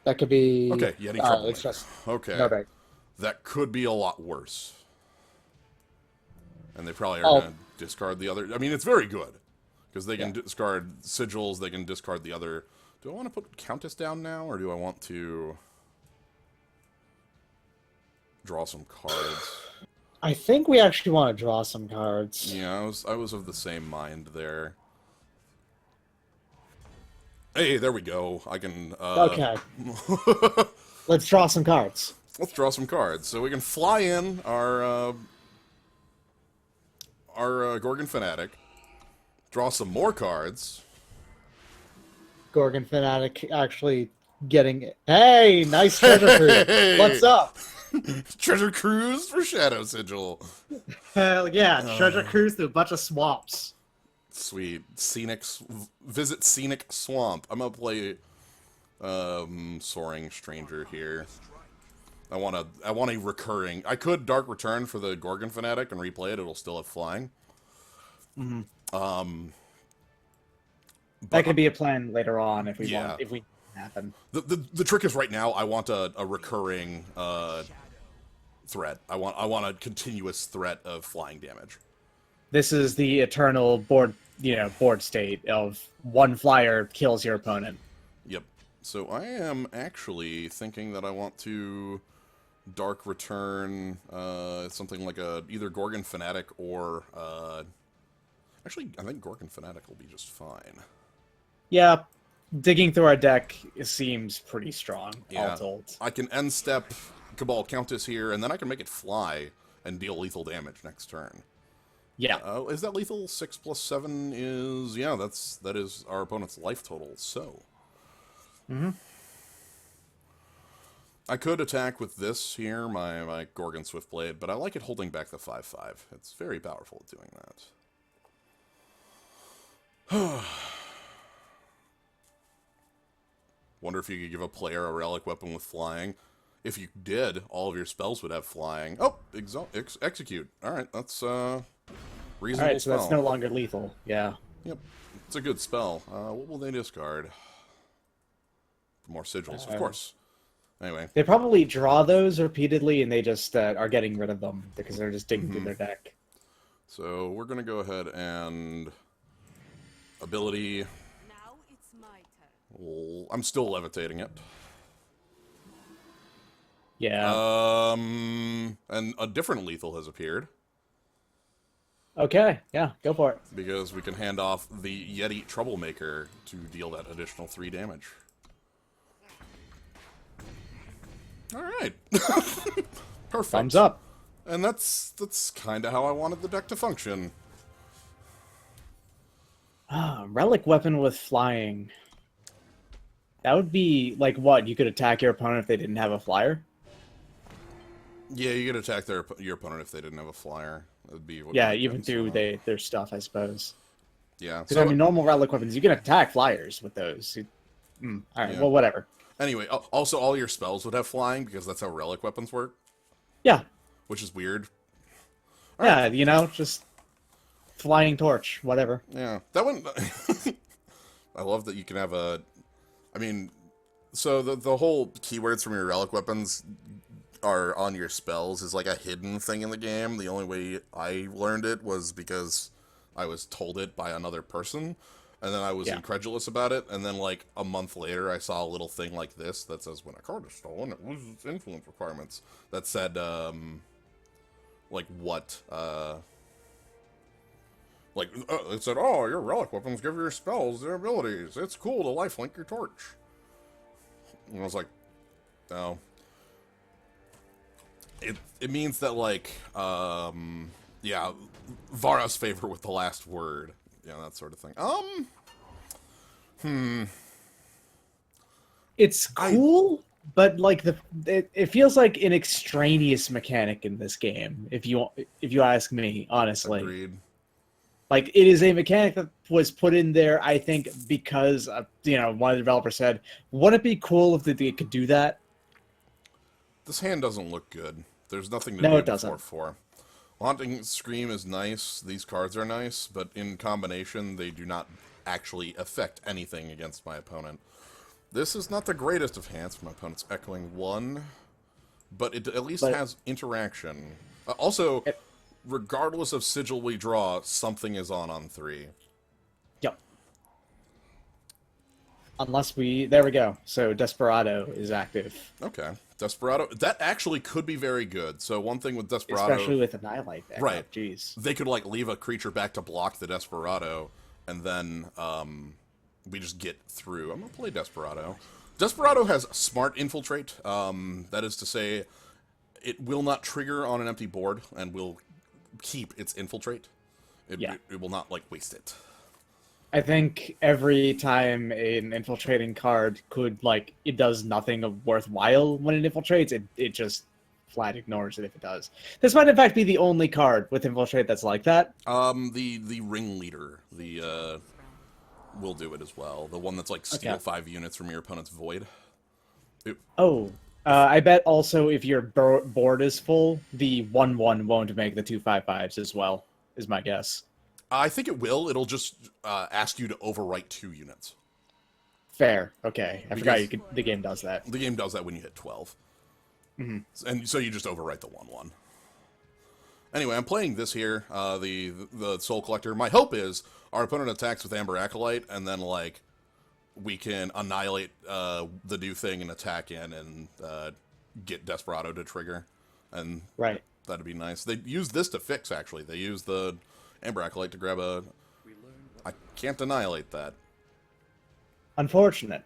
That could be. Okay, Yeti Trouble. It's just Okay. no big. That could be a lot worse. And they probably are gonna discard the other... I mean, it's very good. Because they can discard sigils, they can discard the other... Do I want to put Countess down now, or do I want to... draw some cards? I think we actually want to draw some cards. Yeah, I was of the same mind there. Hey, there we go. I can... Okay. Let's draw some cards. Let's draw some cards. So we can fly in our Gorgon Fanatic, draw some more cards. Gorgon Fanatic actually getting... Hey, nice treasure cruise. Hey! What's up? Treasure Cruise for Shadow Sigil. Hell yeah, treasure cruise through a bunch of swamps. Sweet. Visit Scenic Swamp. I'm gonna play Soaring Stranger here. I want a recurring... I could Dark Return for the Gorgon Fanatic and replay it. It'll still have flying. Mm-hmm. That could be a plan later on if we want, if we happen. The trick is right now I want a recurring threat. I want a continuous threat of flying damage. This is the eternal board state of one flyer kills your opponent. Yep. So I am actually thinking that I want to Dark Return something like either Gorgon Fanatic or actually I think Gorgon Fanatic will be just fine. Yeah, digging through our deck seems pretty strong, all told. I can end step Cabal Countess here, and then I can make it fly and deal lethal damage next turn. Yeah. Is that lethal? 6 + 7 is... Yeah, that is our opponent's life total, so... Mm-hmm. I could attack with this here, my Gorgon Swiftblade, but I like it holding back the 5/5. It's very powerful at doing that. Wonder if you could give a player a relic weapon with flying. If you did, all of your spells would have flying. Oh, execute. Alright, that's reasonable Alright, so spell. that's no longer lethal. Yeah. Yep, it's a good spell. What will they discard? More sigils, of course. Anyway. They probably draw those repeatedly, and they just are getting rid of them because they're just digging through their deck. So we're going to go ahead and... Ability... I'm still levitating it. Yeah. And a different lethal has appeared. Okay, yeah, go for it. Because we can hand off the Yeti Troublemaker to deal that additional 3 damage. Alright. Perfect. Thumbs up. And that's kind of how I wanted the deck to function. Relic weapon with flying. That would be, like, what? You could attack your opponent if they didn't have a flyer? Yeah, you could attack your opponent if they didn't have a flyer. That'd be what even through their stuff, I suppose. Yeah. Because, I mean, normal relic weapons, you can attack flyers with those. Alright, well, whatever. Anyway, also all your spells would have flying, because that's how relic weapons work. Yeah. Which is weird. Yeah, just flying torch, whatever. Yeah. That one... I love that you can have a... I mean, so the whole keywords from your relic weapons are on your spells is like a hidden thing in the game. The only way I learned it was because I was told it by another person, and then I was incredulous about it, and then like a month later I saw a little thing like this that says when a card is stolen it loses its influence requirements. That said, like what, it said, oh, your relic weapons give your spells their abilities. It's cool to lifelink your torch. And I was like, no. It means that, like, Vara's favor with the last word. Yeah, that sort of thing. It's cool, But like it feels like an extraneous mechanic in this game. If you ask me, honestly, Agreed. like it is a mechanic that was put in there, I think, because one of the developers said, "Wouldn't it be cool if they could do that?" This hand doesn't look good. There's nothing to No, do it before doesn't. 4. Haunting Scream is nice. These cards are nice, but in combination, they do not actually affect anything against my opponent. This is not the greatest of hands. My opponent's echoing 1, but it at least has interaction. Also, regardless of sigil we draw, something is on 3. Yep. There we go. So Desperado is active. Okay. Desperado, that actually could be very good. So one thing with Desperado... Especially with Annihilate. Right. Jeez. They could, like, leave a creature back to block the Desperado, and then we just get through. I'm going to play Desperado. Desperado has Smart Infiltrate. That is to say, it will not trigger on an empty board, and will keep its Infiltrate. It will not, like, waste it. I think every time an infiltrating card it does nothing worthwhile when it infiltrates, it just flat ignores it if it does. This might in fact be the only card with infiltrate that's like that. The Ringleader, will do it as well. The one that's like steal 5 units from your opponent's void. I bet also if your board is full, the 1/1 won't make the 2/5/5s as well, is my guess. I think it will. It'll just ask you to overwrite 2 units. Fair. Okay. I forgot the game does that. The game does that when you hit 12. Mm-hmm. And so you just overwrite the 1/1. Anyway, I'm playing this here, the Soul Collector. My hope is our opponent attacks with Amber Acolyte, and then, like, we can annihilate the new thing and attack in and get Desperado to trigger. And right. That'd be nice. They use this to fix, actually. They use the Amber Acolyte to grab a... I can't annihilate that. Unfortunate.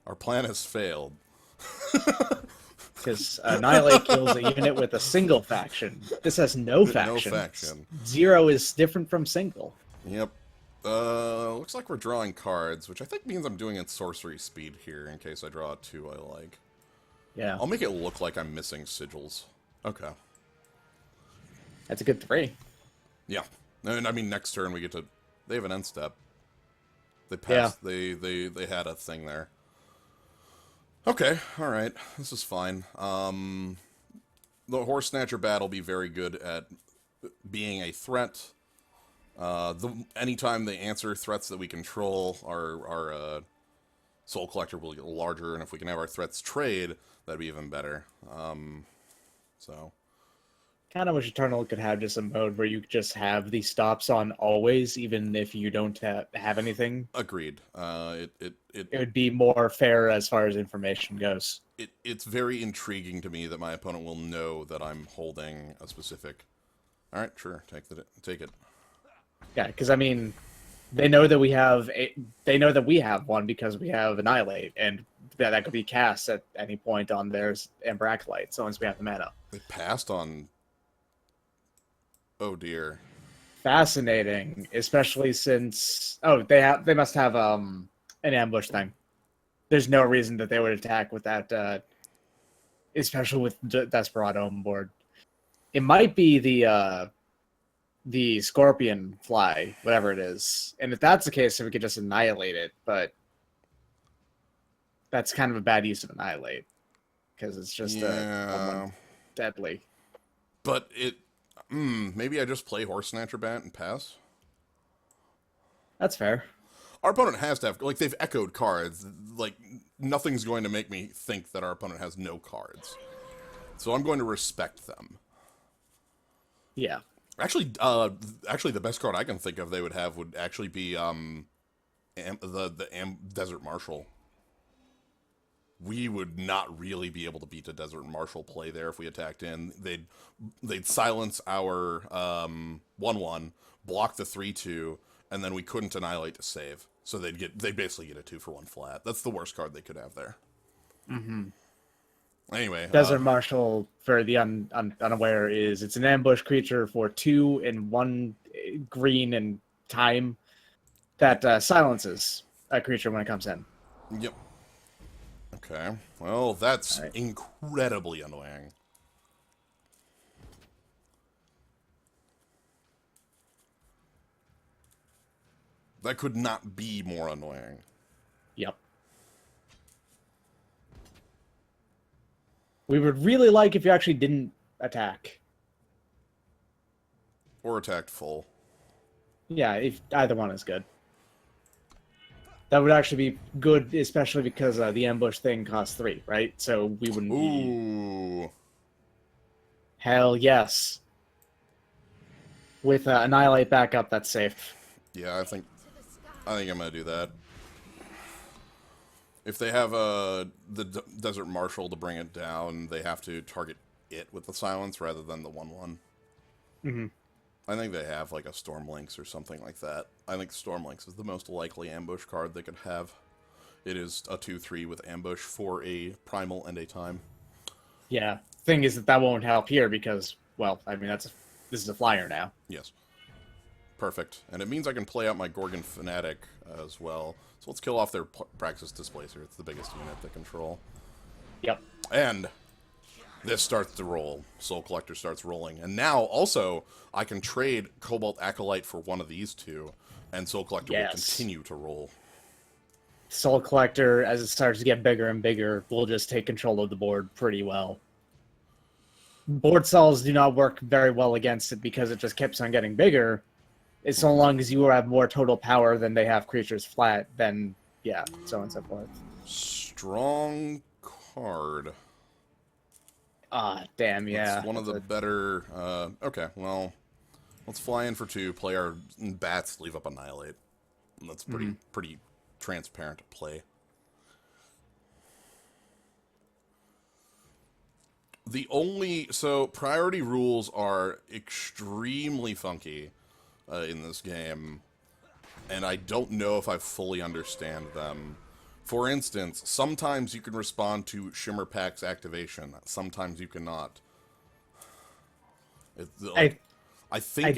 Our plan has failed. Because Annihilate kills a unit with a single faction. This has no faction. No faction. 0 is different from single. Yep. Looks like we're drawing cards, which I think means I'm doing it sorcery speed here in case I draw 2 I like. Yeah. I'll make it look like I'm missing sigils. Okay. That's a good 3. Yeah. And I mean, next turn we get to... They have an end step. They passed... Yeah. They had a thing there. Okay. Alright. This is fine. The Horse Snatcher Bat will be very good at being a threat. Anytime they answer threats that we control, our Soul Collector will get larger, and if we can have our threats trade, that'd be even better. So... Kind of wish Eternal could have just a mode where you just have these stops on always, even if you don't have anything. Agreed. It would be more fair as far as information goes. It's very intriguing to me that my opponent will know that I'm holding a specific... Alright, sure, take it. Yeah, because I mean, they know that we have one because we have Annihilate, and that could be cast at any point on their Amber Acolyte, so long as we have the mana. They passed on... Oh dear. Fascinating, especially since they must have an ambush thing. There's no reason that they would attack with that, especially with Desperado on board. It might be the Scorpion Fly, whatever it is, and if that's the case, then we could just annihilate it. But that's kind of a bad use of Annihilate because it's just deadly. But it. Maybe I just play Horse Snatcher Bat and pass? That's fair. Our opponent has to have... Like, they've echoed cards. Like, nothing's going to make me think that our opponent has no cards. So I'm going to respect them. Yeah. Actually, the best card I can think of they would have would actually be the Desert Marshal. We would not really be able to beat a Desert Marshal play there if we attacked in. They'd silence our 1/1, block the 3/2, and then we couldn't annihilate to save. So they'd basically get a 2-for-1 flat. That's the worst card they could have there. Mm-hmm. Anyway, Desert Marshal, for the unaware, it's an ambush creature for 2 and 1 green and time that silences a creature when it comes in. Yep. Okay. Well, that's Alright. incredibly annoying. That could not be more annoying. Yep. We would really like if you actually didn't attack. Or attacked full. Yeah, if either one is good. That would actually be good, especially because the ambush thing costs 3, right? So we wouldn't be... Ooh. Hell yes. With Annihilate backup, that's safe. Yeah, I think I'm gonna do that. If they have the Desert Marshal to bring it down, they have to target it with the silence rather than the 1/1. Mm-hmm. I think they have like a Stormlinks or something like that. I think Stormlinks is the most likely ambush card they could have. It is a 2/3 with ambush for a primal and a time. Yeah. Thing is that won't help here because, well, I mean, this is a flyer now. Yes. Perfect. And it means I can play out my Gorgon Fanatic as well. So let's kill off their Praxis Displacer. It's the biggest unit they control. Yep. And this starts to roll. Soul Collector starts rolling. And now, also, I can trade Cobalt Acolyte for one of these two, and Soul Collector will continue to roll. Soul Collector, as it starts to get bigger and bigger, will just take control of the board pretty well. Board cells do not work very well against it because it just keeps on getting bigger. As so long as you have more total power than they have creatures flat, then, yeah, so on and so forth. Strong card. Ah, damn, yeah. It's one of the better... okay, well, let's fly in for 2, play our bats, leave up Annihilate. That's pretty transparent play. So, priority rules are extremely funky in this game, and I don't know if I fully understand them. For instance, sometimes you can respond to Shimmer Pack's activation. Sometimes you cannot. I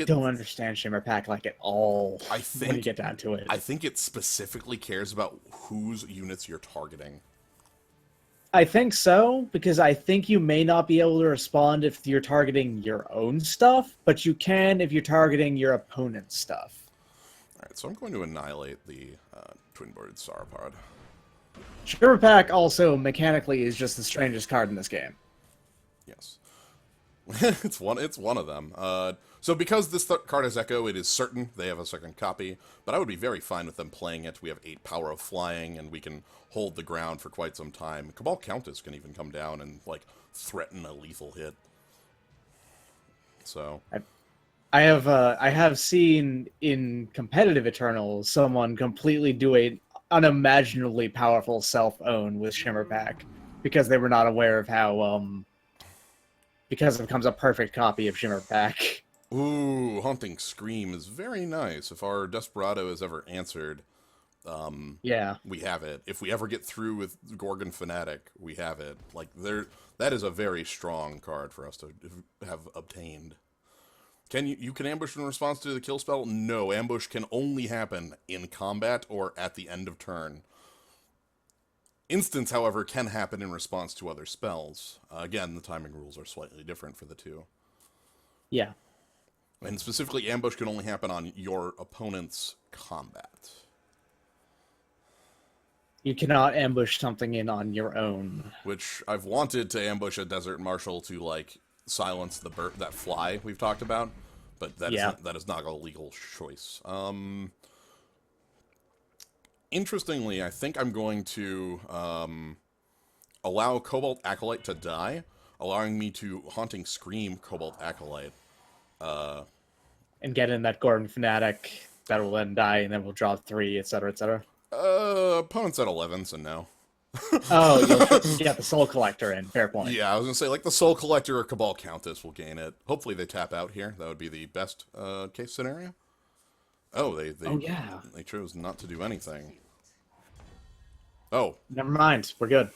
don't understand Shimmer Pack like at all. When you get down to it, I think it specifically cares about whose units you're targeting. I think so, because I think you may not be able to respond if you're targeting your own stuff, but you can if you're targeting your opponent's stuff. Alright, so I'm going to annihilate the twin-boarded Sauropod. Shimmer Pack also, mechanically, is just the strangest card in this game. Yes. it's one of them. So because this card has Echo, it is certain they have a second copy, but I would be very fine with them playing it. We have 8 power of flying, and we can hold the ground for quite some time. Cabal Countess can even come down and, like, threaten a lethal hit. So... I have seen in competitive Eternals someone completely do a unimaginably powerful self-own with Shimmer Pack because they were not aware of how because it becomes a perfect copy of Shimmer Pack. Ooh, Haunting Scream is very nice. If our Desperado is ever answered, yeah, we have it. If we ever get through with Gorgon Fanatic, we have it. Like, that is a very strong card for us to have obtained. You can ambush in response to the kill spell? No, ambush can only happen in combat or at the end of turn. Instance, however, can happen in response to other spells. Again, the timing rules are slightly different for the two. Yeah. And specifically, ambush can only happen on your opponent's combat. You cannot ambush something in on your own. Which I've wanted to ambush a Desert Marshal to, like, silence that fly we've talked about, but that is not a legal choice. Interestingly, I think I'm going to allow Cobalt Acolyte to die, allowing me to Haunting Scream Cobalt Acolyte. And get in that Gordon Fanatic that will then die, and then we'll draw 3, etc., etc. Opponent's at 11, so no. Oh, you'll get the Soul Collector in. Fair point. Yeah, I was gonna say, like, the Soul Collector or Cabal Countess will gain it. Hopefully they tap out here. That would be the best case scenario. Oh, they chose not to do anything. Oh. Never mind. We're good.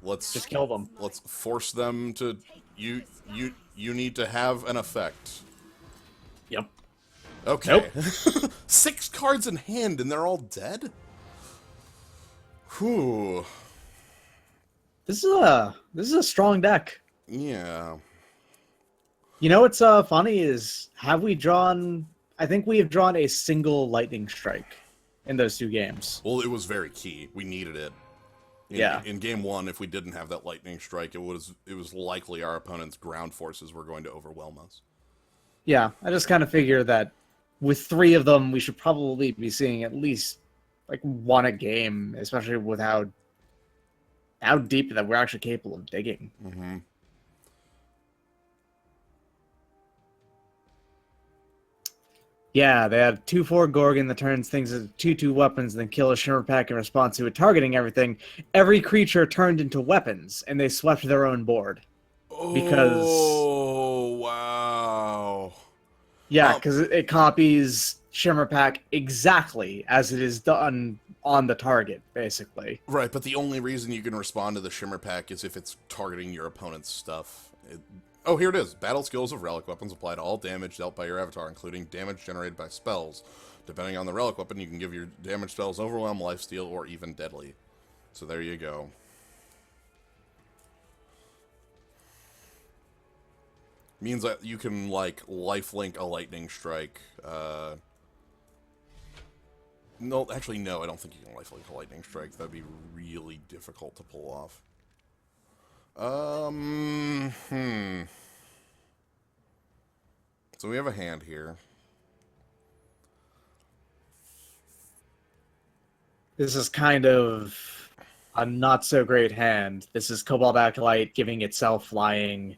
Let's just kill them. Let's force them to... You need to have an effect. Yep. Okay. Nope. 6 cards in hand and they're all dead? Whew. This is a strong deck. Yeah. You know what's funny is have we drawn? I think we have drawn a single lightning strike in those 2 games. Well, it was very key. We needed it. In game 1, if we didn't have that lightning strike, it was likely our opponent's ground forces were going to overwhelm us. Yeah, I just kind of figure that with 3 of them, we should probably be seeing at least like 1 a game, especially with how deep that we're actually capable of digging. Mm-hmm. Yeah, they had 2/4 Gorgon that turns things into 2/2 weapons, then kill a Shimmer Pack in response to it targeting everything. Every creature turned into weapons, and they swept their own board. Because... Oh, wow. Yeah, because it copies Shimmer Pack exactly as it is done on the target, basically. Right, but the only reason you can respond to the Shimmer Pack is if it's targeting your opponent's stuff. Oh, here it is. Battle skills of relic weapons apply to all damage dealt by your avatar, including damage generated by spells. Depending on the relic weapon, you can give your damage spells Overwhelm, Lifesteal, or even Deadly. So there you go. Means that you can, like, lifelink a Lightning Strike. No, actually, no, I don't think you can lifelink a Lightning Strike. That'd be really difficult to pull off. So we have a hand here. This is kind of a not-so-great hand. This is Cobalt Acolyte giving itself flying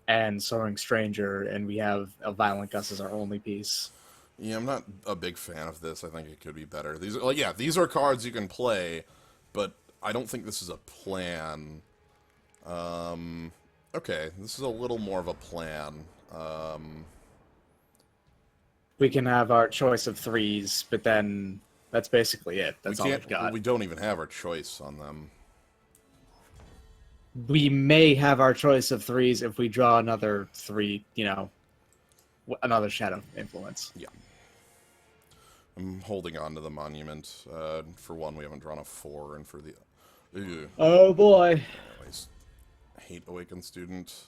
and Soaring Stranger, and we have a Violent Gust as our only piece. Yeah, I'm not a big fan of this. I think it could be better. These are, yeah, these are cards you can play, but I don't think this is a plan. Okay, this is a little more of a plan. We can have our choice of 3s, but then that's basically it. That's all we've got. We don't even have our choice on them. We may have our choice of 3s if we draw another 3, another Shadow Influence. Yeah. I'm holding on to the Monument. For one, we haven't drawn a 4, and for the... Ew. Oh boy. Anyways, hate Awakened Student.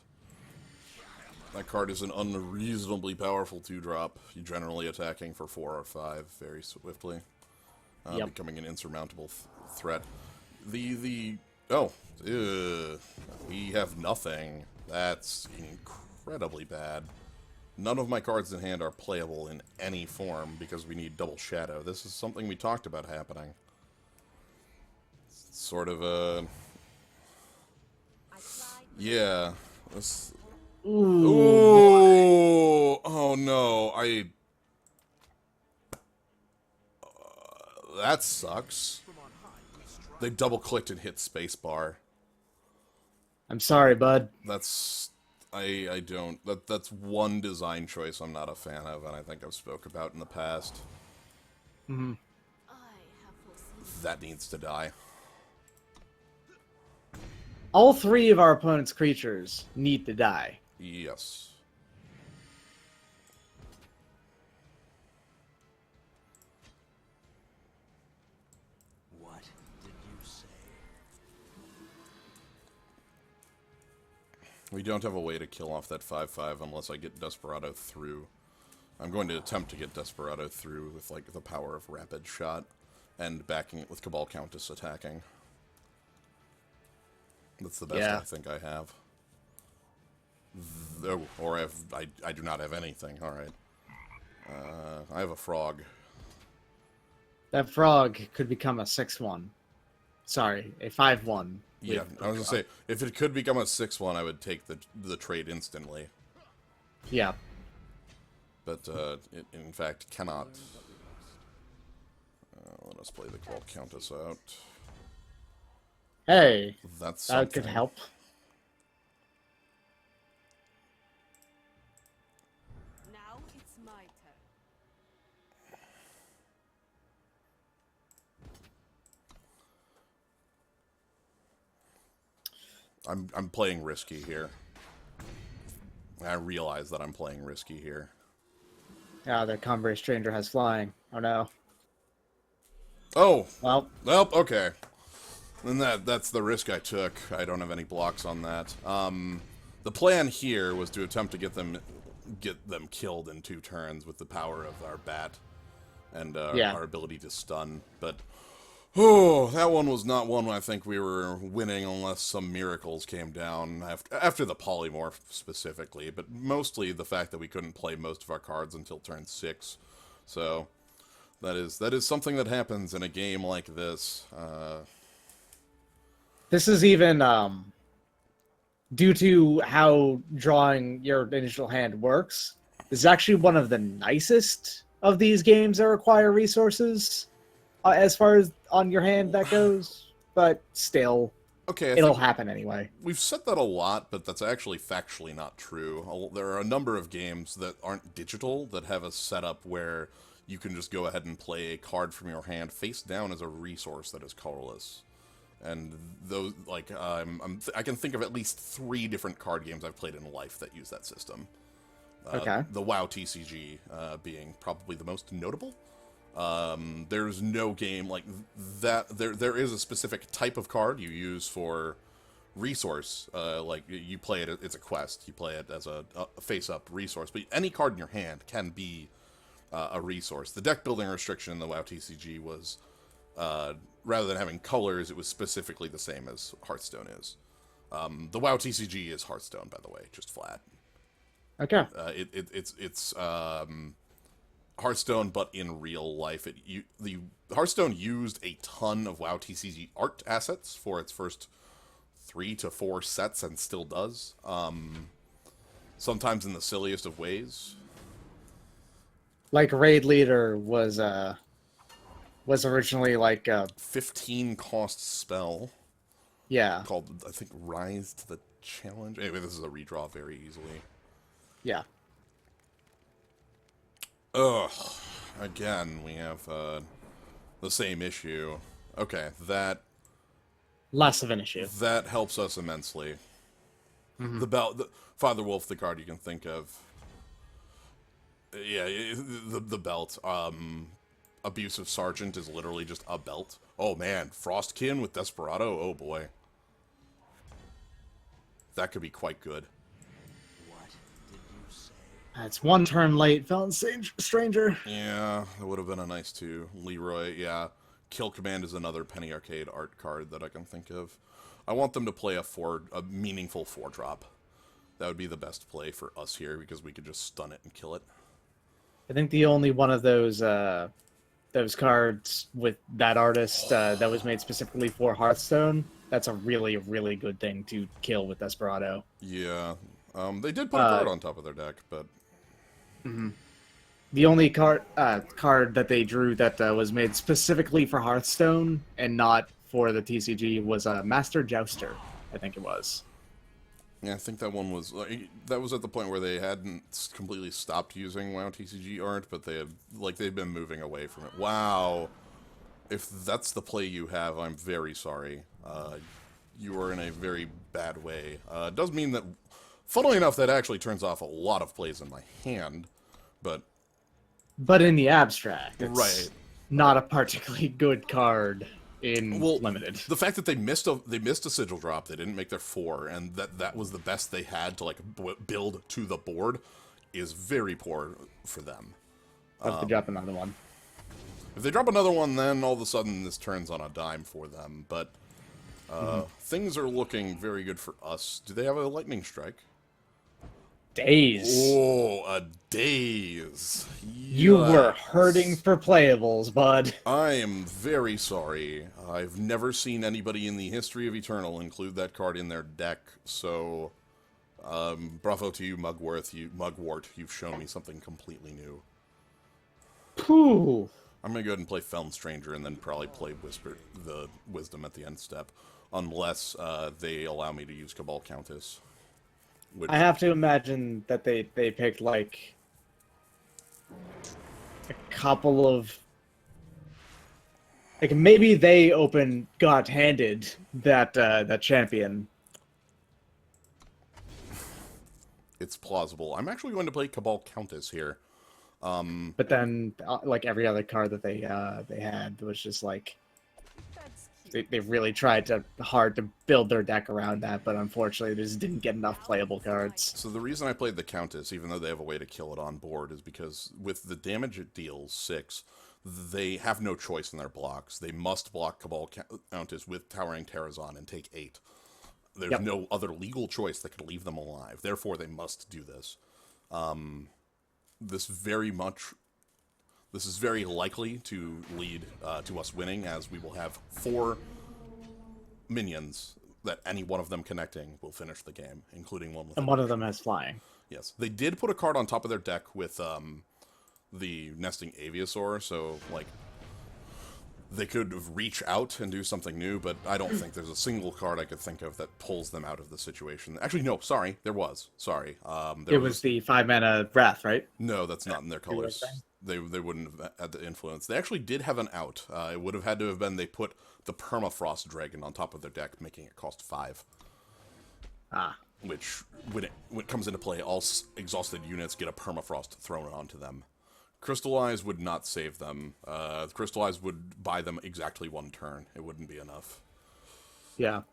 That card is an unreasonably powerful 2-drop. You're generally attacking for 4 or 5 very swiftly. Becoming an insurmountable threat. Oh, we have nothing. That's incredibly bad. None of my cards in hand are playable in any form because we need double shadow. This is something we talked about happening. It's sort of a... Yeah. This... Ooh. Oh no, that sucks. They double-clicked and hit spacebar. I'm sorry, bud. That's... I don't... That's one design choice I'm not a fan of, and I think I've spoke about in the past. Mm-hmm. That needs to die. All 3 of our opponent's creatures need to die. Yes. What did you say? We don't have a way to kill off that 5/5 unless I get Desperado through. I'm going to attempt to get Desperado through with, like, the power of Rapid Shot and backing it with Cabal Countess attacking. That's the best I think I have. Or I do not have anything. Alright. I have a frog. That frog could become a 6/1. Sorry, a 5/1. Yeah, I was gonna say, if it could become a 6/1, I would take the trade instantly. Yeah. But, it in fact cannot. Let us play the Cabal Countess out. Hey, That's something. that could help. Now it's my turn. I'm playing risky here. I realize that I'm playing risky here. Ah, the Cumbre Stranger has flying. Oh no. Oh! Well, Well, okay. And that's the risk I took. I don't have any blocks on that. The plan here was to attempt to get them killed in 2 turns with the power of our bat and our ability to stun. But that one was not one I think we were winning unless some miracles came down after the polymorph specifically. But mostly the fact that we couldn't play most of our cards until turn 6. So that is something that happens in a game like this. This is even due to how drawing your initial hand works. This is actually one of the nicest of these games that require resources, as far as on your hand that goes. But still, okay, it'll happen anyway. We've said that a lot, but that's actually factually not true. There are a number of games that aren't digital that have a setup where you can just go ahead and play a card from your hand face down as a resource that is colorless. And those, like, I can think of at least 3 different card games I've played in life that use that system. Okay. The WoW TCG being probably the most notable. There's no game like that. There is a specific type of card you use for resource. Like, you play it, it's a quest. You play it as a face-up resource. But any card in your hand can be a resource. The deck building restriction in the WoW TCG was... rather than having colors, it was specifically the same as Hearthstone is. The WoW TCG is Hearthstone, by the way, just flat. Okay. It's Hearthstone, but in real life. The Hearthstone used a ton of WoW TCG art assets for its first 3 to 4 sets, and still does. Sometimes in the silliest of ways. Like Raid Leader was originally like 15 cost spell. Yeah. Called, I think, Rise to the Challenge. Anyway, this is a redraw very easily. Yeah. Ugh. Again, we have the same issue. Okay, that Less of an issue. that helps us immensely. The Father Wolf, the card you can think of. Yeah, the belt. Abusive Sergeant is literally just a belt. Oh man, Frostkin with Desperado. Oh boy, that could be quite good. What did you say? It's 1 turn late, Felon Stranger. Yeah, that would have been a nice 2. Leroy, yeah. Kill Command is another Penny Arcade art card that I can think of. I want them to play a meaningful 4-drop. That would be the best play for us here, because we could just stun it and kill it. I think the only one of those cards with that artist that was made specifically for Hearthstone, that's a really, really good thing to kill with Desperado. Yeah. They did put a card on top of their deck, but... The only card that they drew that was made specifically for Hearthstone and not for the TCG was Master Jouster, I think it was. Yeah, I think that one was... that was at the point where they hadn't completely stopped using WoW TCG art, but they've been moving away from it. Wow. If that's the play you have, I'm very sorry. You are in a very bad way. It does mean that... Funnily enough, that actually turns off a lot of plays in my hand, but... But in the abstract, it's right. not a particularly good card in Limited. The fact that they missed a sigil drop, they didn't make their 4, and that was the best they had to like build to the board, is very poor for them. If they drop another one. If they drop another one, then all of a sudden this turns on a dime for them. But things are looking very good for us. Do they have a lightning strike? Days. Oh, a daze. You were hurting for playables, bud. I am very sorry. I've never seen anybody in the history of Eternal include that card in their deck, so bravo to you, Mugwort. You've shown me something completely new. Pooh. I'm gonna go ahead and play Felon Stranger and then probably play the Wisdom at the end step, unless they allow me to use Cabal Countess. I have to imagine that they picked like a couple of maybe they got-handed that champion. It's plausible. I'm actually going to play Cabal Countess here. But then like every other card that they had was just like they really tried hard to build their deck around that, but unfortunately, they just didn't get enough playable cards. So the reason I played the Countess, even though they have a way to kill it on board, is because with the damage it deals, 6, they have no choice in their blocks. They must block Cabal Countess with Towering Terrazon and take 8. There's no other legal choice that could leave them alive. Therefore, they must do this. This is very likely to lead to us winning, as we will have 4 minions that any one of them connecting will finish the game, including one with... And one of them has flying. Yes. They did put a card on top of their deck with the Nesting Aviasaur, so, like, they could reach out and do something new, but I don't think there's a single card I could think of that pulls them out of the situation. Actually, no, sorry, there was. Sorry. It was the 5-mana Wrath, right? No, that's not in their colors. They wouldn't have had the influence. They actually did have an out. It would have had to have been they put the Permafrost Dragon on top of their deck, making it cost 5. Ah. Which, when it comes into play, all exhausted units get a Permafrost thrown onto them. Crystal Eyes would not save them. Crystal Eyes would buy them exactly 1 turn. It wouldn't be enough. Yeah.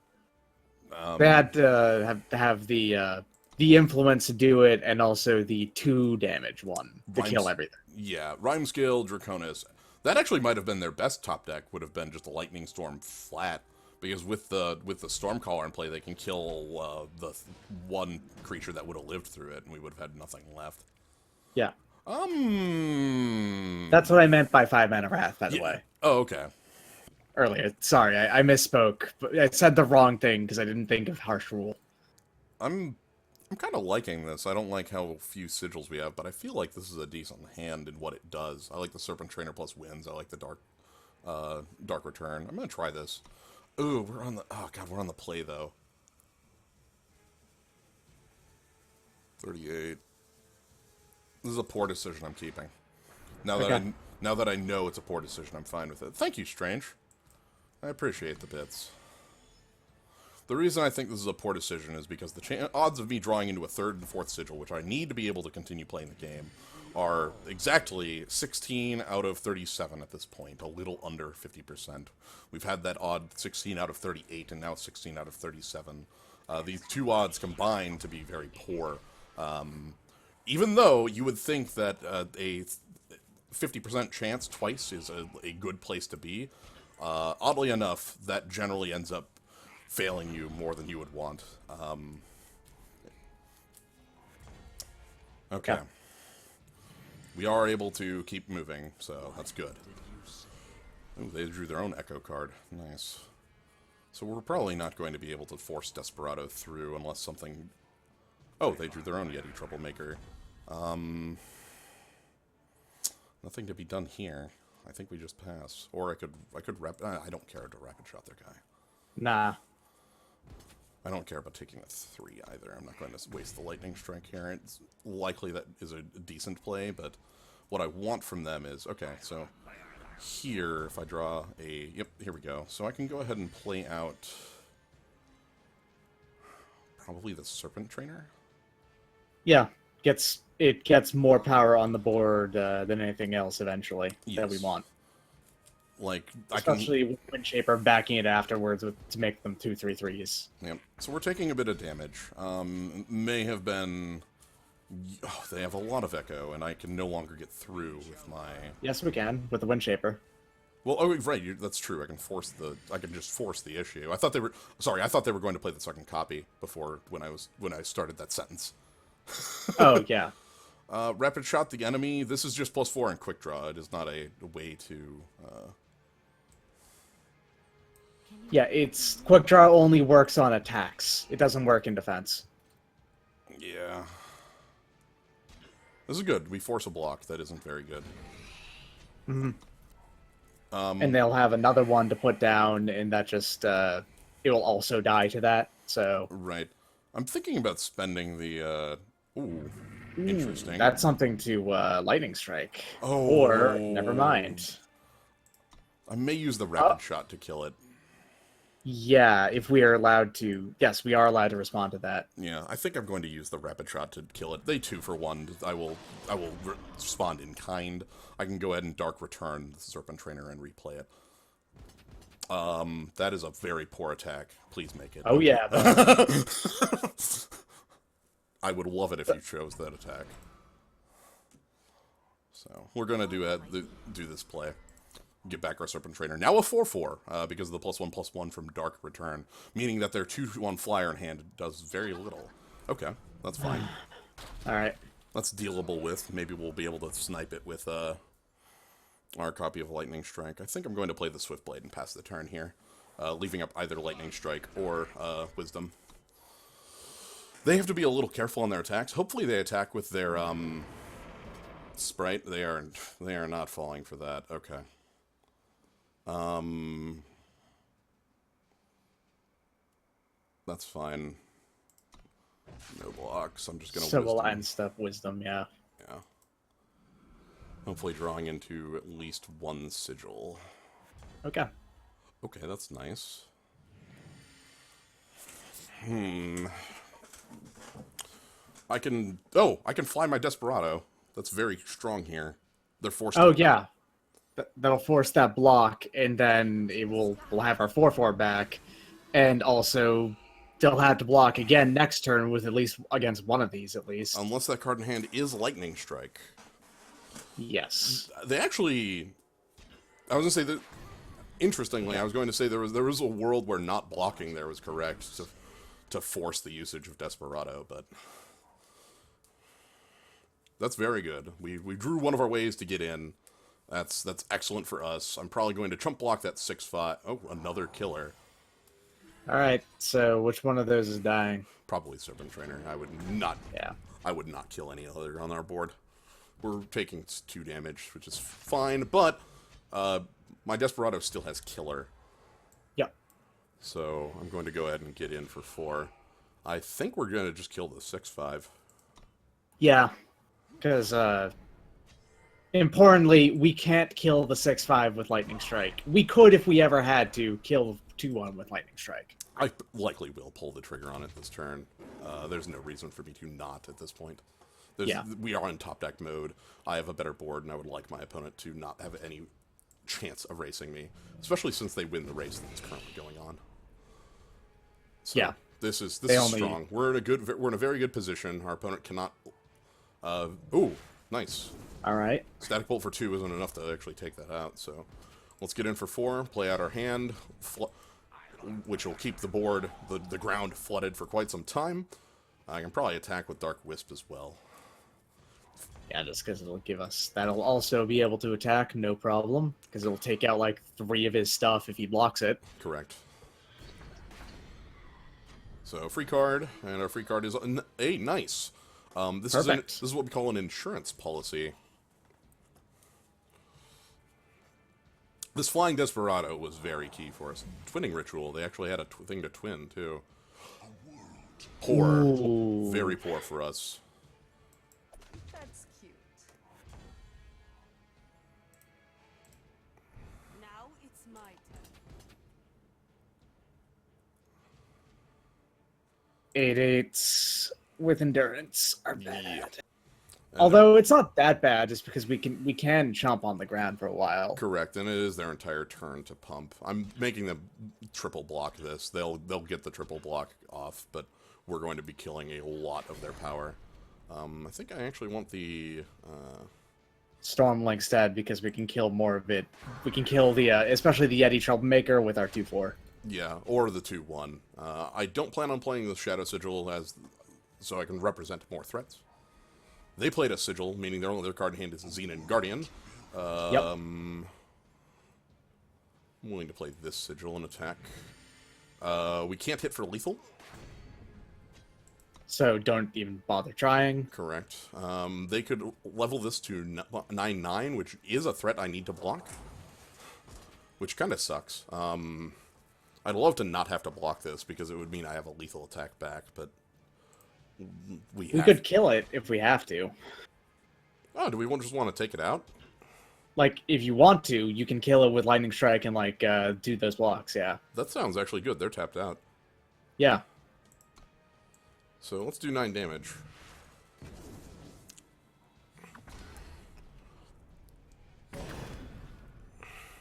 They had to have the influence to do it, and also the 2 damage one to kill everything. Yeah, Rhymescale, Draconis. That actually might have been their best top deck, would have been just a Lightning Storm flat. Because with the Stormcaller in play, they can kill the 1 creature that would have lived through it, and we would have had nothing left. Yeah. That's what I meant by 5-mana Wrath, by the way. Oh, okay. Earlier. Sorry, I misspoke. But I said the wrong thing because I didn't think of Harsh Rule. I'm kind of liking this. I don't like how few sigils we have, but I feel like this is a decent hand in what it does. I like the Serpent Trainer plus wins. I like the Dark Return. I'm gonna try this. Ooh, we're on the play though. 38. This is a poor decision I'm keeping. Now that I know it's a poor decision, I'm fine with it. Thank you, Strange. I appreciate the bits. The reason I think this is a poor decision is because the odds of me drawing into a 3rd and 4th sigil, which I need to be able to continue playing the game, are exactly 16 out of 37 at this point, a little under 50%. We've had that odd 16 out of 38, and now 16 out of 37. These 2 odds combine to be very poor. Even though you would think that a 50% chance twice is a good place to be, oddly enough, that generally ends up failing you more than you would want. Okay. Yeah. We are able to keep moving, so that's good. Ooh, they drew their own Echo card. Nice. So we're probably not going to be able to force Desperado through unless something... Oh, they drew their own Yeti Troublemaker. Nothing to be done here. I think we just pass. Or I could I don't care to Rapid Shot their guy. Nah. I don't care about taking a 3 either. I'm not going to waste the Lightning Strike here. It's likely that is a decent play, but what I want from them is... Okay, so here, if I draw a... Yep, here we go. So I can go ahead and play out... Probably the Serpent Trainer? Yeah. It gets more power on the board than anything else eventually that we want. Like, especially with Windshaper backing it afterwards to make them 2/3/3s. Yep. So we're taking a bit of damage. May have been... Oh, they have a lot of Echo, and I can no longer get through with my... Yes, we can, with the Windshaper. Well, oh, right, that's true. I can just force the issue. I thought they were... Sorry, I thought they were going to play the second copy before when I started that sentence. Oh, yeah. Rapid Shot the enemy. This is just +4 in Quick Draw. It is not a way to... Yeah, it's Quick Draw only works on attacks. It doesn't work in defense. Yeah. This is good. We force a block. That isn't very good. Mm-hmm. And they'll have another one to put down, and that just... it will also die to that, so... Right. I'm thinking about spending the... Interesting. That's something to Lightning Strike. Oh. Or, never mind. I may use the Rapid Shot to kill it. Yeah, if we are allowed to... Yes, we are allowed to respond to that. Yeah, I think I'm going to use the Rapid Shot to kill it. They 2-for-1. I will respond in kind. I can go ahead and Dark Return the Serpent Trainer and replay it. That is a very poor attack. Please make it. Oh yeah. I would love it if you chose that attack. So we're gonna do this play. Get back our Serpent Trainer. Now a 4/4 because of the +1/+1 from Dark Return, meaning that their 2/1 flyer in hand does very little. Okay, that's fine. All right. That's dealable with. Maybe we'll be able to snipe it with our copy of Lightning Strike. I think I'm going to play the Swift Blade and pass the turn here, leaving up either Lightning Strike or Wisdom. They have to be a little careful on their attacks. Hopefully they attack with their Sprite. They are not falling for that. Okay. That's fine. No blocks. I'm just gonna So we'll Wisdom. end step Wisdom, yeah. Yeah. Hopefully drawing into at least one sigil. Okay. Okay, that's nice. I can fly my Desperado. That's very strong here. They're forced Oh to yeah. That'll force that block, and then we'll have our 4/4 back, and also they'll have to block again next turn with at least against one of these at least. Unless that card in hand is Lightning Strike. Yes. They actually, I was gonna say that. Interestingly, I was going to say there was a world where not blocking there was correct to force the usage of Desperado, but that's very good. We drew one of our ways to get in. That's excellent for us. I'm probably going to trump block that 6/5. Oh, another killer. All right. So which one of those is dying? Probably Serpent Trainer. I would not kill any other on our board. We're taking 2 damage, which is fine, but my Desperado still has killer. Yep. So I'm going to go ahead and get in for 4. I think we're going to just kill the 6/5. Yeah. Because importantly, we can't kill the 6/5 with Lightning Strike. We could if we ever had to kill 2/1 with Lightning Strike. I likely will pull the trigger on it this turn. There's no reason for me to not at this point. We are in top deck mode. I have a better board, and I would like my opponent to not have any chance of racing me, especially since they win the race that's currently going on. So Yeah. This is strong. We're in a very good position. Our opponent cannot. Ooh, nice. All right. Static Bolt for 2 isn't enough to actually take that out, so let's get in for 4, play out our hand, which will keep the board, the ground flooded for quite some time. I can probably attack with Dark Wisp as well. Yeah, just because it'll give us... That'll also be able to attack, no problem, because it'll take out, like, 3 of his stuff if he blocks it. Correct. So, free card, and our free card is a nice. This is what we call an insurance policy. This Flying Desperado was very key for us. Twinning Ritual, they actually had a thing to twin, too. Poor. Ooh. Very poor for us. That's cute. Now it's my turn. 8/8s with endurance are bad. Yeah. Although it's not that bad, just because we can chomp on the ground for a while. Correct, and it is their entire turn to pump. I'm making them triple block this. They'll get the triple block off, but we're going to be killing a lot of their power. I think I actually want the Stormlink instead, because we can kill more of it. We can kill the especially the Yeti Troublemaker with our 2/4. yeah, or the 2/1. I don't plan on playing the Shadow Sigil so I can represent more threats. They played a Sigil, meaning their card in hand is Xenon Guardian. Yep. I'm willing to play this Sigil and attack. We can't hit for lethal. So don't even bother trying. Correct. They could level this to 9/9, which is a threat I need to block. Which kind of sucks. I'd love to not have to block this, because it would mean I have a lethal attack back, but... We could kill it if we have to. Oh, do we just want to take it out? Like, if you want to, you can kill it with Lightning Strike and, like, do those blocks, yeah. That sounds actually good. They're tapped out. Yeah. So let's do 9 damage.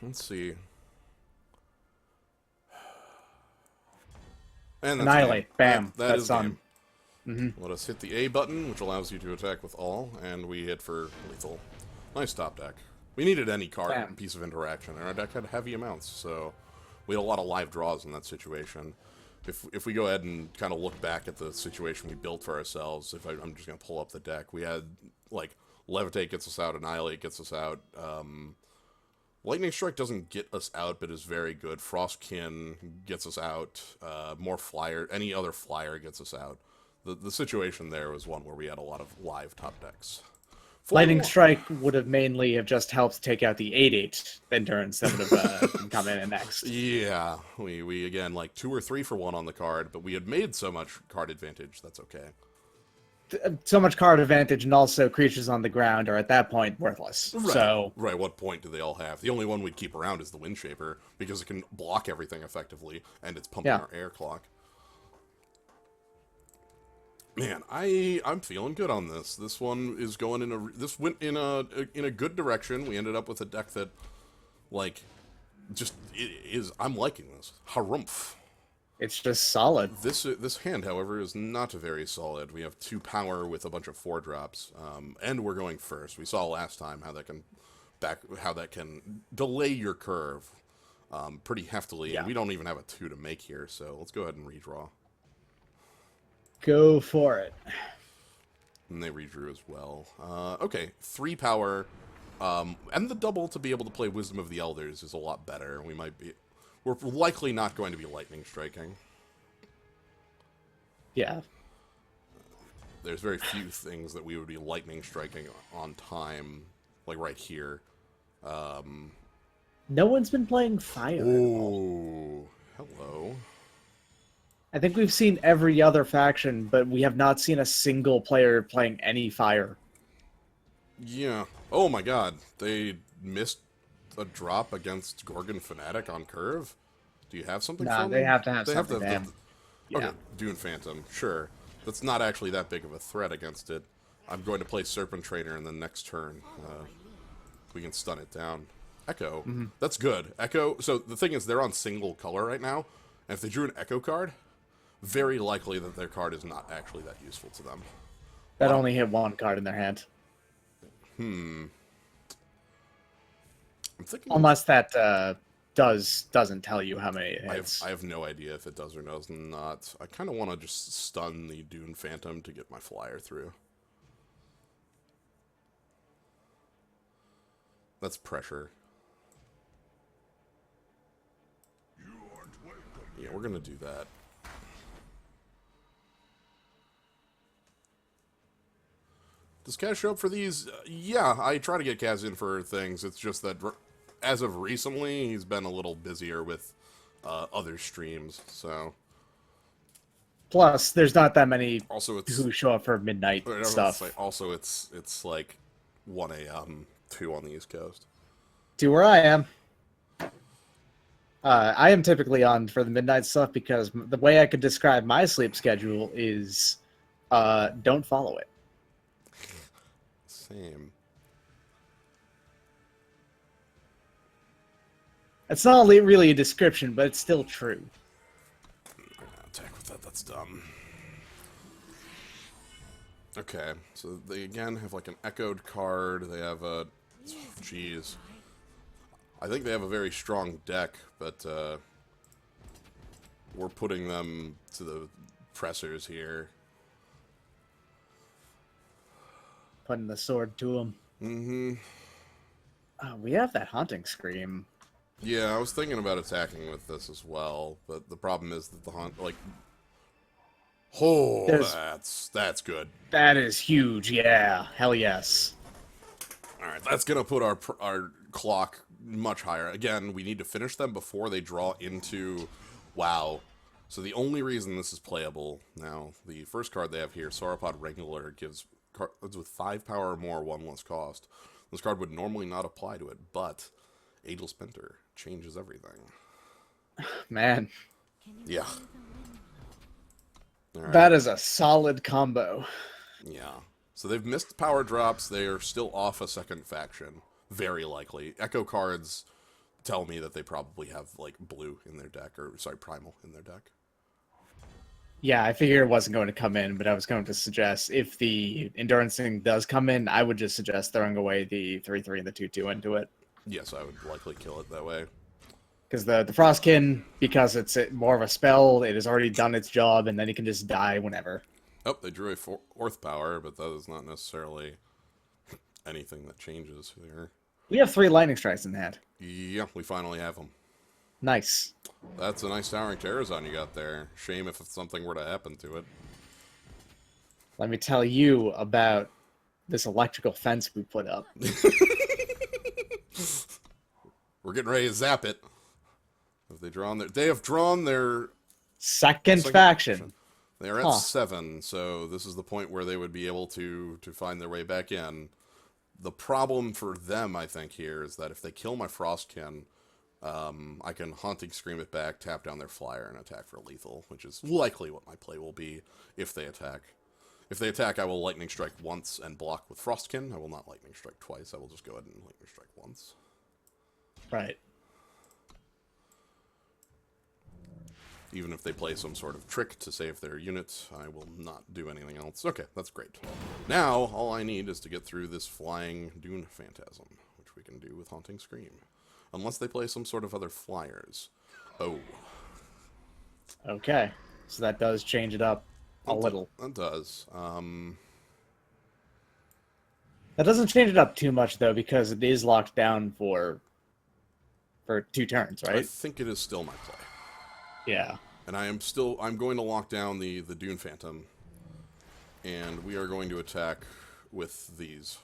Let's see. And that's Annihilate. game. Bam. That That's is done. game. Let us hit the A button, which allows you to attack with all, and we hit for lethal. Nice top deck. We needed any card Bam. piece of interaction, and our deck had heavy amounts, so we had a lot of live draws in that situation. If we go ahead and kind of look back at the situation we built for ourselves, I'm just going to pull up the deck, we had, like, Levitate gets us out, Annihilate gets us out, Lightning Strike doesn't get us out, but is very good. Frostkin gets us out, more Flyer, any other Flyer gets us out. The situation there was one where we had a lot of live top decks. Lightning Strike would have mainly have just helped take out the 8/8 endurance that would have come in next. Yeah, we again, like 2 or 3 for 1 on the card, but we had made so much card advantage, that's okay. So much card advantage, and also creatures on the ground are at that point worthless. Right. So Right, what point do they all have? The only one we'd keep around is the Windshaper, because it can block everything effectively, and it's pumping our air clock. Man, I'm feeling good on this. This one is going this went in a good direction. We ended up with a deck that, like, just I'm liking this. Harumph. it's just solid. This hand, however, is not very solid. We have 2 power with a bunch of 4-drops, and we're going first. We saw last time how that can delay your curve pretty heftily. Yeah. And we don't even have a 2 to make here, so let's go ahead and redraw. Go for it. And they redrew as well. Okay, 3 power, and the double to be able to play Wisdom of the Elders is a lot better. We're likely not going to be lightning striking. Yeah. There's very few things that we would be lightning striking on time, like right here. No one's been playing fire. Oh, hello. I think we've seen every other faction, but we have not seen a single player playing any fire. Yeah. Oh my god. They missed a drop against Gorgon Fanatic on curve? Do you have something Nah, for they me? have to have They something, to man. Okay, Yeah. Dune Phantom, sure. That's not actually that big of a threat against it. I'm going to play Serpent Trainer in the next turn. We can stun it down. Echo. That's good. Echo, so the thing is, they're on single color right now, and if they drew an Echo card, very likely that their card is not actually that useful to them. That Wow. only hit 1 card in their hand. I'm thinking... Unless that doesn't tell you how many it I hits. have no idea if it does or does not. I kind of want to just stun the Dune Phantom to get my flyer through. That's pressure. Yeah, we're going to do that. Does Kaz show up for these? Yeah, I try to get Kaz in for things. It's just that as of recently, he's been a little busier with other streams, so... Plus, there's not that many Also, it's... who show up for midnight I was gonna stuff. say, also, it's like 1 a.m., 2 on the East Coast. To where I am. I am typically on for the midnight stuff because the way I could describe my sleep schedule is don't follow it. Same. It's not really a description, but it's still true. Attack with that, that's dumb. Okay, so they again have like an echoed card. They have a... Jeez. I think they have a very strong deck, but we're putting them to the pressers here. Putting the sword to him. Mm-hmm. We have that Haunting Scream. Yeah, I was thinking about attacking with this as well, but the problem is that the hunt, like... Oh, that's good. That is huge, yeah. Hell yes. Alright, that's gonna put our clock much higher. Again, we need to finish them before they draw into WoW. So the only reason this is playable now, the first card they have here, Sauropod Wrangler, gives cards with 5 power or more, 1 less cost. This card would normally not apply to it, but Agel Spenter changes everything. Man, Yeah. All right. that is a solid combo. Yeah. So they've missed power drops. They are still off a second faction. Very likely. Echo cards tell me that they probably have, like, blue in their deck. Or, sorry, primal in their deck. Yeah, I figured it wasn't going to come in, but I was going to suggest if the endurance thing does come in, I would just suggest throwing away the 3/3 and the 2/2 into it. Yes, I would likely kill it that way. Because the Frostkin, because it's more of a spell, it has already done its job, and then it can just die whenever. Oh, they drew a fourth power, but that is not necessarily anything that changes here. We have 3 lightning strikes in hand. Yeah, we finally have them. Nice. That's a nice Towering Terrazon you got there. Shame if something were to happen to it. Let me tell you about this electrical fence we put up. We're getting ready to zap it. They have drawn their Second faction. They are at 7, so this is the point where they would be able to find their way back in. The problem for them, I think, here is that if they kill my Frostkin, I can Haunting Scream it back, tap down their flyer, and attack for lethal, which is likely what my play will be if they attack. If they attack, I will Lightning Strike once and block with Frostkin. I will not Lightning Strike twice. I will just go ahead and Lightning Strike once. Right. Even if they play some sort of trick to save their unit, I will not do anything else. Okay, that's great. Now, all I need is to get through this flying Dune Phantasm, which we can do with Haunting Scream. Unless they play some sort of other flyers. Oh. Okay. So that does change it up a little. That does. That doesn't change it up too much, though, because it is locked down for 2 turns, right? I think it is still my play. Yeah. And I'm going to lock down the Dune Phantom. And we are going to attack with these.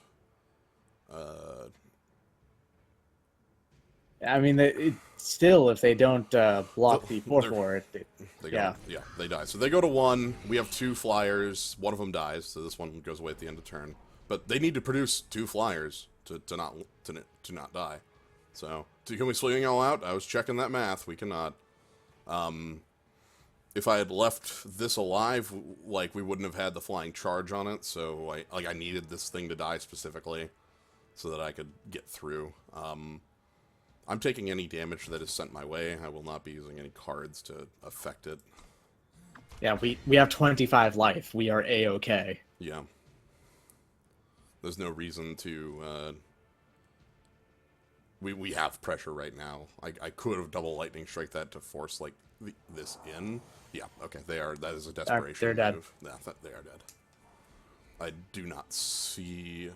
I mean, still, if they don't block the 4/4, they die. So they go to 1. We have 2 flyers. One of them dies, so this one goes away at the end of turn. But they need to produce 2 flyers to not die. So can we swing all out? I was checking that math. We cannot. If I had left this alive, like, we wouldn't have had the flying charge on it. So I needed this thing to die specifically so that I could get through. I'm taking any damage that is sent my way. I will not be using any cards to affect it. Yeah, we have 25 life. We are A-okay. Yeah. There's no reason to... We have pressure right now. I could have double Lightning Strike that to force, like, this in. Yeah, okay, that is a desperation They're dead. move. Yeah, they are dead. I do not see...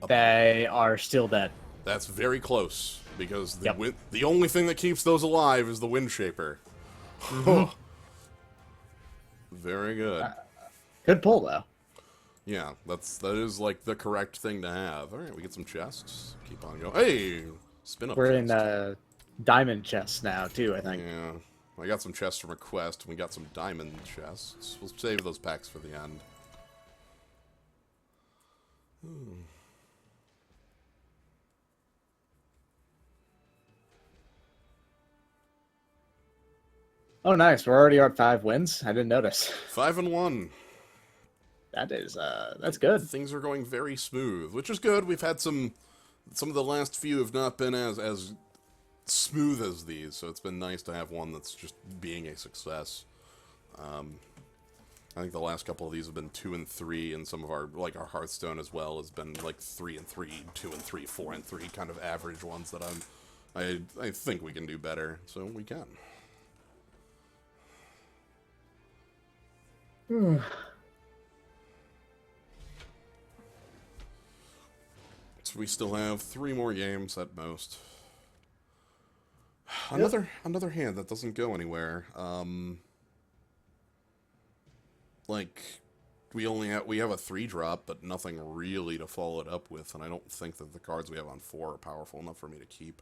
They are still dead. That's very close, because the only thing that keeps those alive is the Wind Shaper. Mm-hmm. Very good. Good pull, though. Yeah, that is like the correct thing to have. All right, we get some chests. Keep on going. Hey, spin up. We're chest. in diamond chests now too, I think. Yeah, I got some chests from a quest. And we got some diamond chests. We'll save those packs for the end. Oh, nice. We're already at 5 wins. I didn't notice. 5-1. That is that's good. Things are going very smooth, which is good. We've had some of the last few have not been as smooth as these, so it's been nice to have one that's just being a success. I think the last couple of these have been 2 and 3, and some of our Hearthstone as well has been like 3 and 3, 2 and 3, 4 and 3, kind of average ones that I think we can do better, so we can. So we still have 3 more games at most. Another hand that doesn't go anywhere. Like, we have a 3-drop, but nothing really to follow it up with, and I don't think that the cards we have on 4 are powerful enough for me to keep.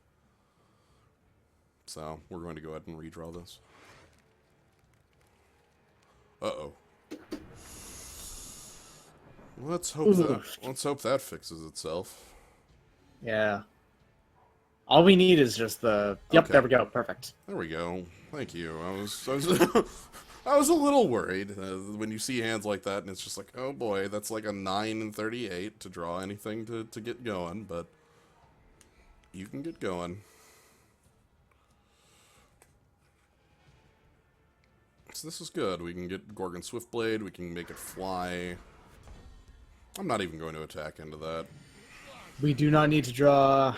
So we're going to go ahead and redraw this. Uh-oh. Let's hope that fixes itself. Yeah. All we need is just the... Yep, Okay. There we go. Perfect. There we go. Thank you. I was a little worried when you see hands like that, and it's just like, oh boy, that's like a 9 and 38 to draw anything to get going, but you can get going. So this is good. We can get Gorgon Swiftblade. We can make it fly. I'm not even going to attack into that. We do not need to draw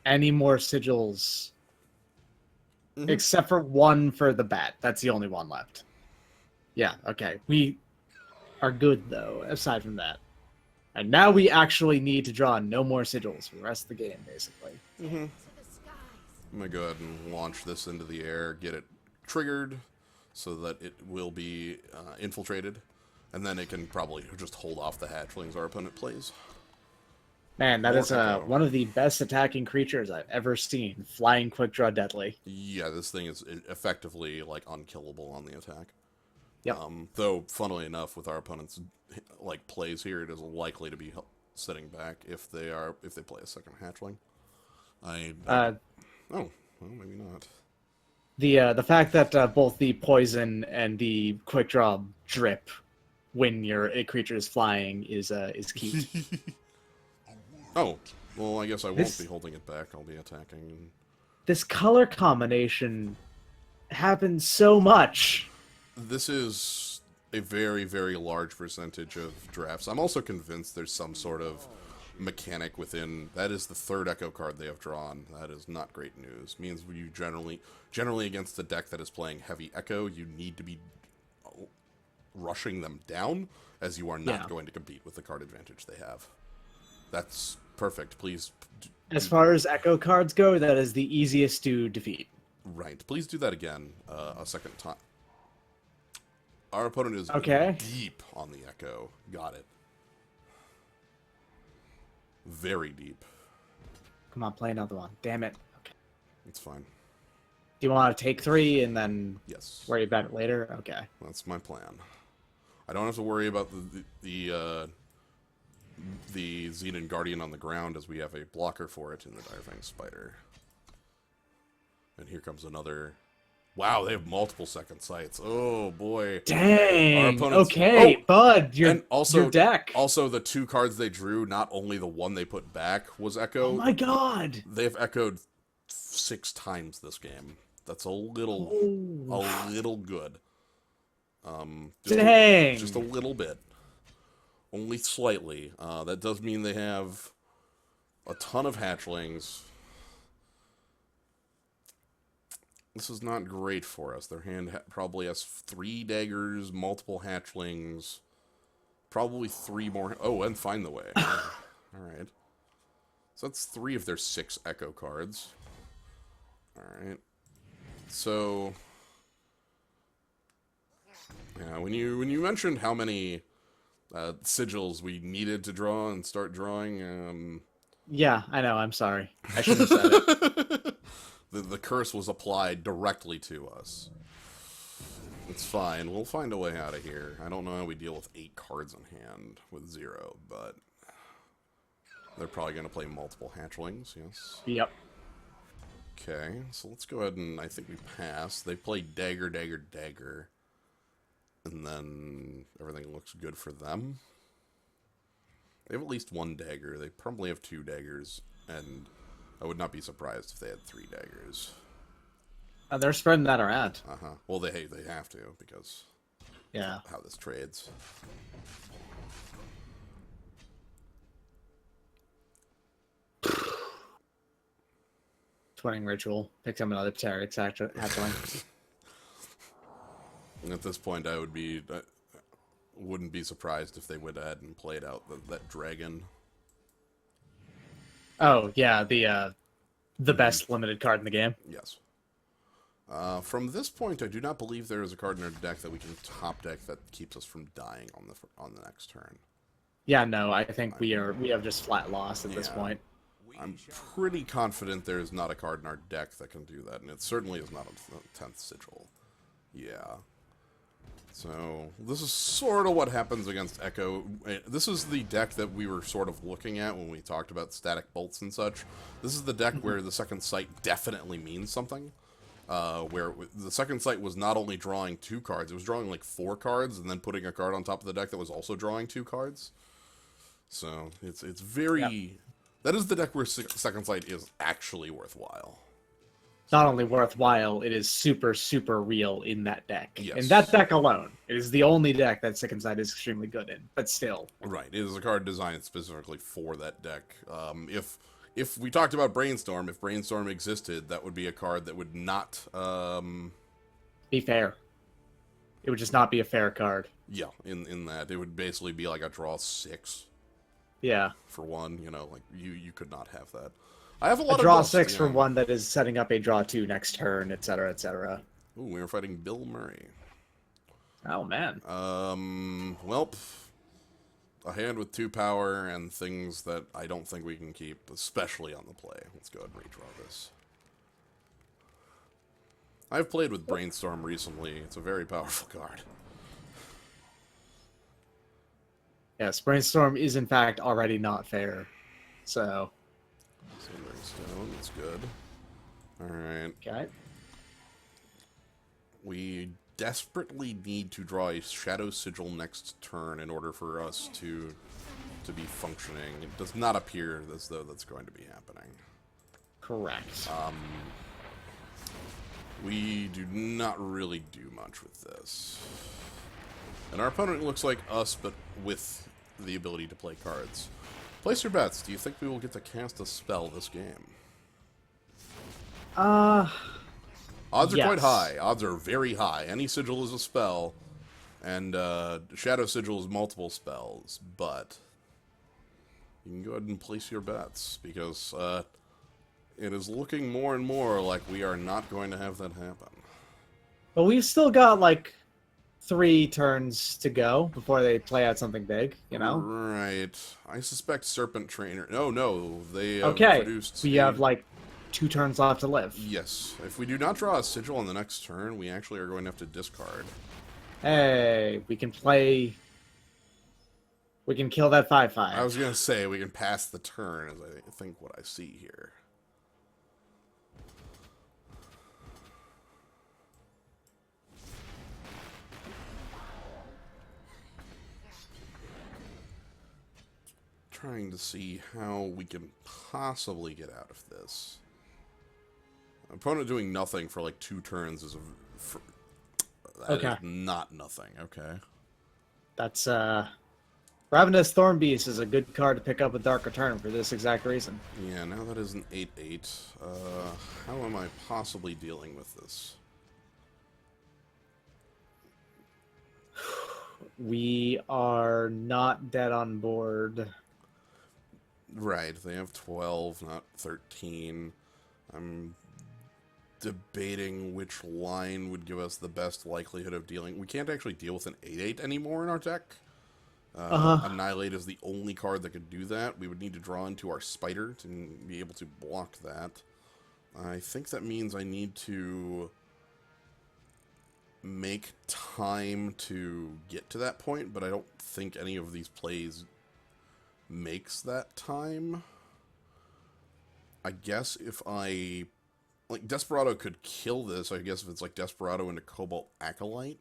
any more sigils. Except for one for the bat. That's the only one left. Yeah, okay. We are good, though, aside from that. And now we actually need to draw no more sigils for the rest of the game, basically. I'm going to go ahead and launch this into the air, get it triggered so that it will be infiltrated. And then it can probably just hold off the hatchlings our opponent plays. Man, that is Echo. one of the best attacking creatures I've ever seen. Flying Quick Draw Deadly. Yeah, this thing is effectively, like, unkillable on the attack. Yep. Though, funnily enough, with our opponent's like plays here, it is likely to be sitting back if they play a second hatchling. Oh, well, maybe not. The fact that both the poison and the quick draw drip when your creature is flying is key. Oh, well, I guess I won't be holding it back. I'll be attacking. This color combination happens so much. This is a very, very large percentage of drafts. I'm also convinced there's some sort of mechanic within. That is the third Echo card they have drawn. That is not great news. Means you generally against a deck that is playing heavy Echo, you need to be rushing them down, as you are not going to compete with the card advantage they have. That's perfect. Please. As far as Echo cards go, that is the easiest to defeat. Right. Please do that again a second time. Our opponent is deep on the Echo. Got it. Very deep. Come on, play another one. Damn it. Okay. It's fine. Do you want to take 3 and then worry about it later? Okay. That's my plan. I don't have to worry about the Xenon Guardian on the ground, as we have a blocker for it in the Direfang Spider. And here comes another. Wow, they have multiple second sights. Oh boy. Dang. Okay, Bud, your deck. Also, the 2 cards they drew, not only the one they put back was Echo. Oh my god. They have echoed 6 times this game. That's a little good. Dang. Just a little bit. Only slightly. That does mean they have a ton of hatchlings. This is not great for us. Their hand probably has 3 daggers, multiple hatchlings, probably 3 more. Oh, and Find the Way. Alright. So that's 3 of their 6 Echo cards. Alright. So, yeah, when you mentioned how many sigils we needed to draw and start drawing, yeah, I know, I'm sorry. I shouldn't have said it. The curse was applied directly to us. It's fine. We'll find a way out of here. I don't know how we deal with 8 cards in hand with 0, but they're probably going to play multiple hatchlings, yes? Yep. Okay, so let's go ahead and I think we pass. They play dagger, dagger, dagger. And then everything looks good for them. They have at least 1 dagger. They probably have 2 daggers, and I would not be surprised if they had 3 daggers. They're spreading that around. Well, they have to, because how this trades. Twinning Ritual. Picked up another Pteryx hatchling. And at this point, I wouldn't be surprised if they went ahead and played out that dragon. Oh yeah, the best limited card in the game. Yes. From this point, I do not believe there is a card in our deck that we can top deck that keeps us from dying on the next turn. Yeah, no, I think we have just flat loss at this point. I'm pretty confident there is not a card in our deck that can do that, and it certainly is not a 10th Sigil. Yeah. So, this is sort of what happens against Echo. This is the deck that we were sort of looking at when we talked about static bolts and such. This is the deck where the second sight definitely means something. Where the second sight was not only drawing 2 cards, it was drawing like 4 cards, and then putting a card on top of the deck that was also drawing 2 cards. So, it's very... Yep. That is the deck where second sight is actually worthwhile. not only worthwhile, it is super, super real in that deck. Yes. And that deck alone is the only deck that Second Sight is extremely good in, but still. Right, it is a card designed specifically for that deck. If we talked about Brainstorm, if Brainstorm existed, that would be a card that would not, Be fair. It would just not be a fair card. yeah, in that. It would basically be like a draw 6 Yeah. for one, you know, like, you could not have that. I have a lot A of draw dust, 6 yeah. for one that is setting up a draw 2 next turn, etc., etc. Ooh, we were fighting Bill Murray. Oh, man. Well, a hand with 2 power and things that I don't think we can keep, especially on the play. Let's go ahead and redraw this. I've played with Brainstorm recently. It's a very powerful card. Yes, Brainstorm is in fact already not fair. So, Sandering Stone, that's good. Alright. okay. We desperately need to draw a Shadow Sigil next turn in order for us to be functioning. It does not appear as though that's going to be happening. Correct. We do not really do much with this. And our opponent looks like us, but with the ability to play cards. Place your bets. Do you think we will get to cast a spell this game? Odds are Yes. quite high. Odds are very high. Any sigil is a spell, and Shadow Sigil is multiple spells, but you can go ahead and place your bets, because it is looking more and more like we are not going to have that happen. But we've still got, like, 3 turns to go before they play out something big, you know? Right. I suspect Serpent Trainer... No, they have Okay, produced... we have, like, 2 turns left to live. Yes. If we do not draw a sigil on the next turn, we actually are going to have to discard. Hey, we can play... We can kill that 5/5. I was going to say, we can pass the turn, as I think what I see here. Trying to see how we can possibly get out of this. Opponent doing nothing for like 2 turns is that is not nothing. Okay. That's, Ravenous Thornbeast is a good card to pick up with Dark Return for this exact reason. Yeah, now that is an 8/8. How am I possibly dealing with this? We are not dead on board. Right, they have 12, not 13. I'm debating which line would give us the best likelihood of dealing. We can't actually deal with an 8/8 anymore in our deck. Annihilate is the only card that could do that. We would need to draw into our Spider to be able to block that. I think that means I need to make time to get to that point, but I don't think any of these plays makes that time. I guess if I... Like, Desperado could kill this, I guess, if it's like Desperado into Cobalt Acolyte.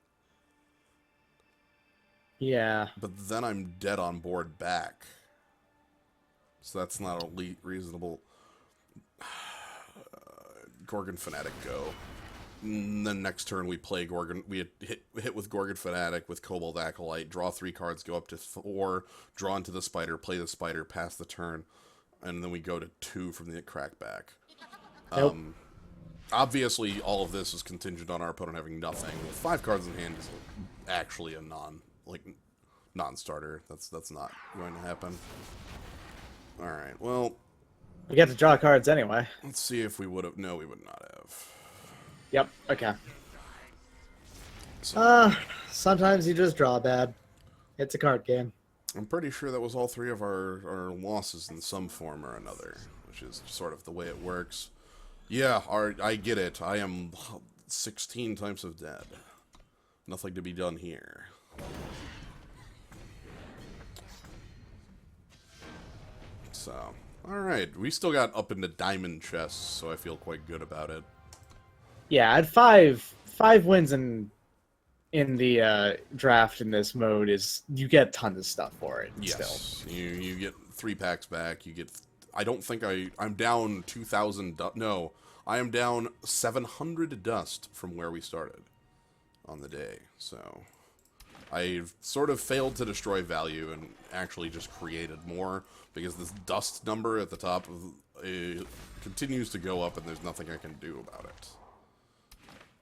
Yeah. But then I'm dead on board back. So that's not a reasonable... Gorgon Fanatic go. And then next turn we play Gorgon. We hit with Gorgon Fanatic with Cobalt Acolyte, draw 3 cards, go up to 4, draw into the Spider, play the Spider, pass the turn, and then we go to 2 from the crackback. Nope. Obviously, all of this is contingent on our opponent having nothing. With 5 cards in hand is actually a non-starter. That's not going to happen. All right. Well, We get to draw cards anyway. let's see if we would have. No, we would not have. Yep, okay. So, Sometimes you just draw bad. It's a card game. I'm pretty sure that was all 3 of our losses in some form or another, which is sort of the way it works. Yeah, I get it. I am 16 times of dead. Nothing to be done here. So, alright. We still got up into diamond chests, so I feel quite good about it. Yeah, at five wins in the draft in this mode is you get tons of stuff for it. Yes. Still. You get 3 packs back, you get I don't think I'm down 2,000. No, I am down 700 dust from where we started on the day. So I've sort of failed to destroy value and actually just created more because this dust number at the top continues to go up and there's nothing I can do about it.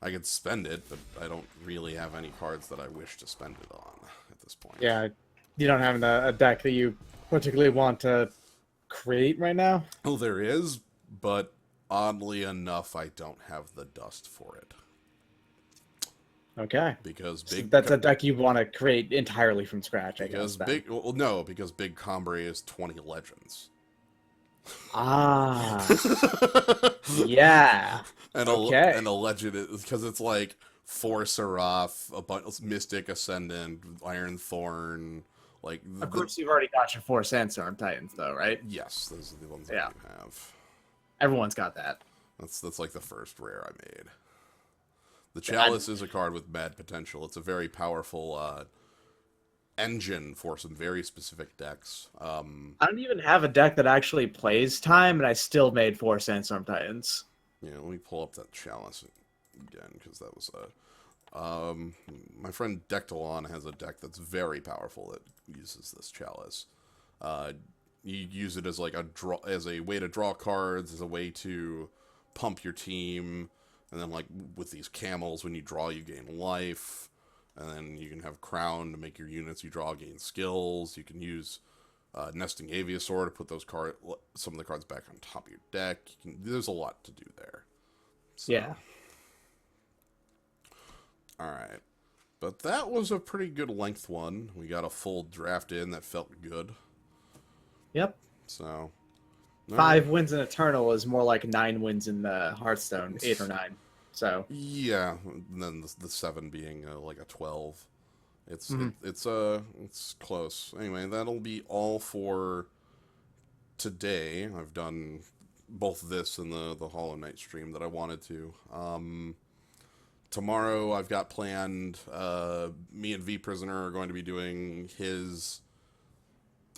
I could spend it, but I don't really have any cards that I wish to spend it on at this point. Yeah, you don't have a deck that you particularly want to create right now? Oh, there is, but oddly enough, I don't have the dust for it. Okay. Because So big that's a deck you want to create entirely from scratch, I guess. because no, because Big Combre is 20 legends. Ah. Yeah. And Okay. and a legend because it's like 4 Seraph, a bunch Mystic Ascendant, Iron Thorn, like Of course, you've already got your 4 Sandstorm Titans, though, right? yes, those are the ones Yeah. that you have. Everyone's got that. That's like the first rare I made. The Chalice is a card with mad potential. It's a very powerful engine for some very specific decks. I don't even have a deck that actually plays time, and I still made 4 Sandstorm Titans. Yeah, let me pull up that Chalice again, because that was my friend Dicktron has a deck that's very powerful that uses this Chalice. You use it as like as a way to draw cards, as a way to pump your team, and then like with these camels, when you draw, you gain life, and then you can have Crown to make your units you draw gain skills. You can use Nesting Aviasaur to put some of the cards back on top of your deck. There's a lot to do there. So. Yeah. Alright. But that was a pretty good length one. We got a full draft in that felt good. Yep. So. 5 wins in Eternal is more like 9 wins in the Hearthstone, 8 or 9. So. Yeah. And then the 7 being like a 12. It's close. Anyway, that'll be all for today. I've done both this and the Hollow Knight stream that I wanted to. Tomorrow I've got planned, me and V Prisoner are going to be doing his,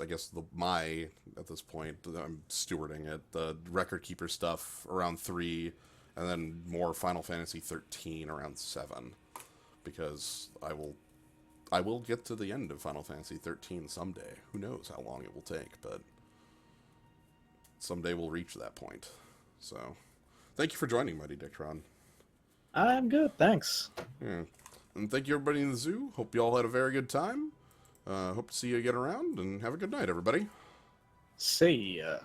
I guess at this point, I'm stewarding it, the Record Keeper stuff around 3, and then more Final Fantasy 13 around 7, because I will get to the end of Final Fantasy 13 someday. Who knows how long it will take, but someday we'll reach that point. So, thank you for joining, MightyDicktron. I'm good, thanks. Yeah. And thank you, everybody in the zoo. Hope you all had a very good time. Hope to see you again around, and have a good night, everybody. See ya.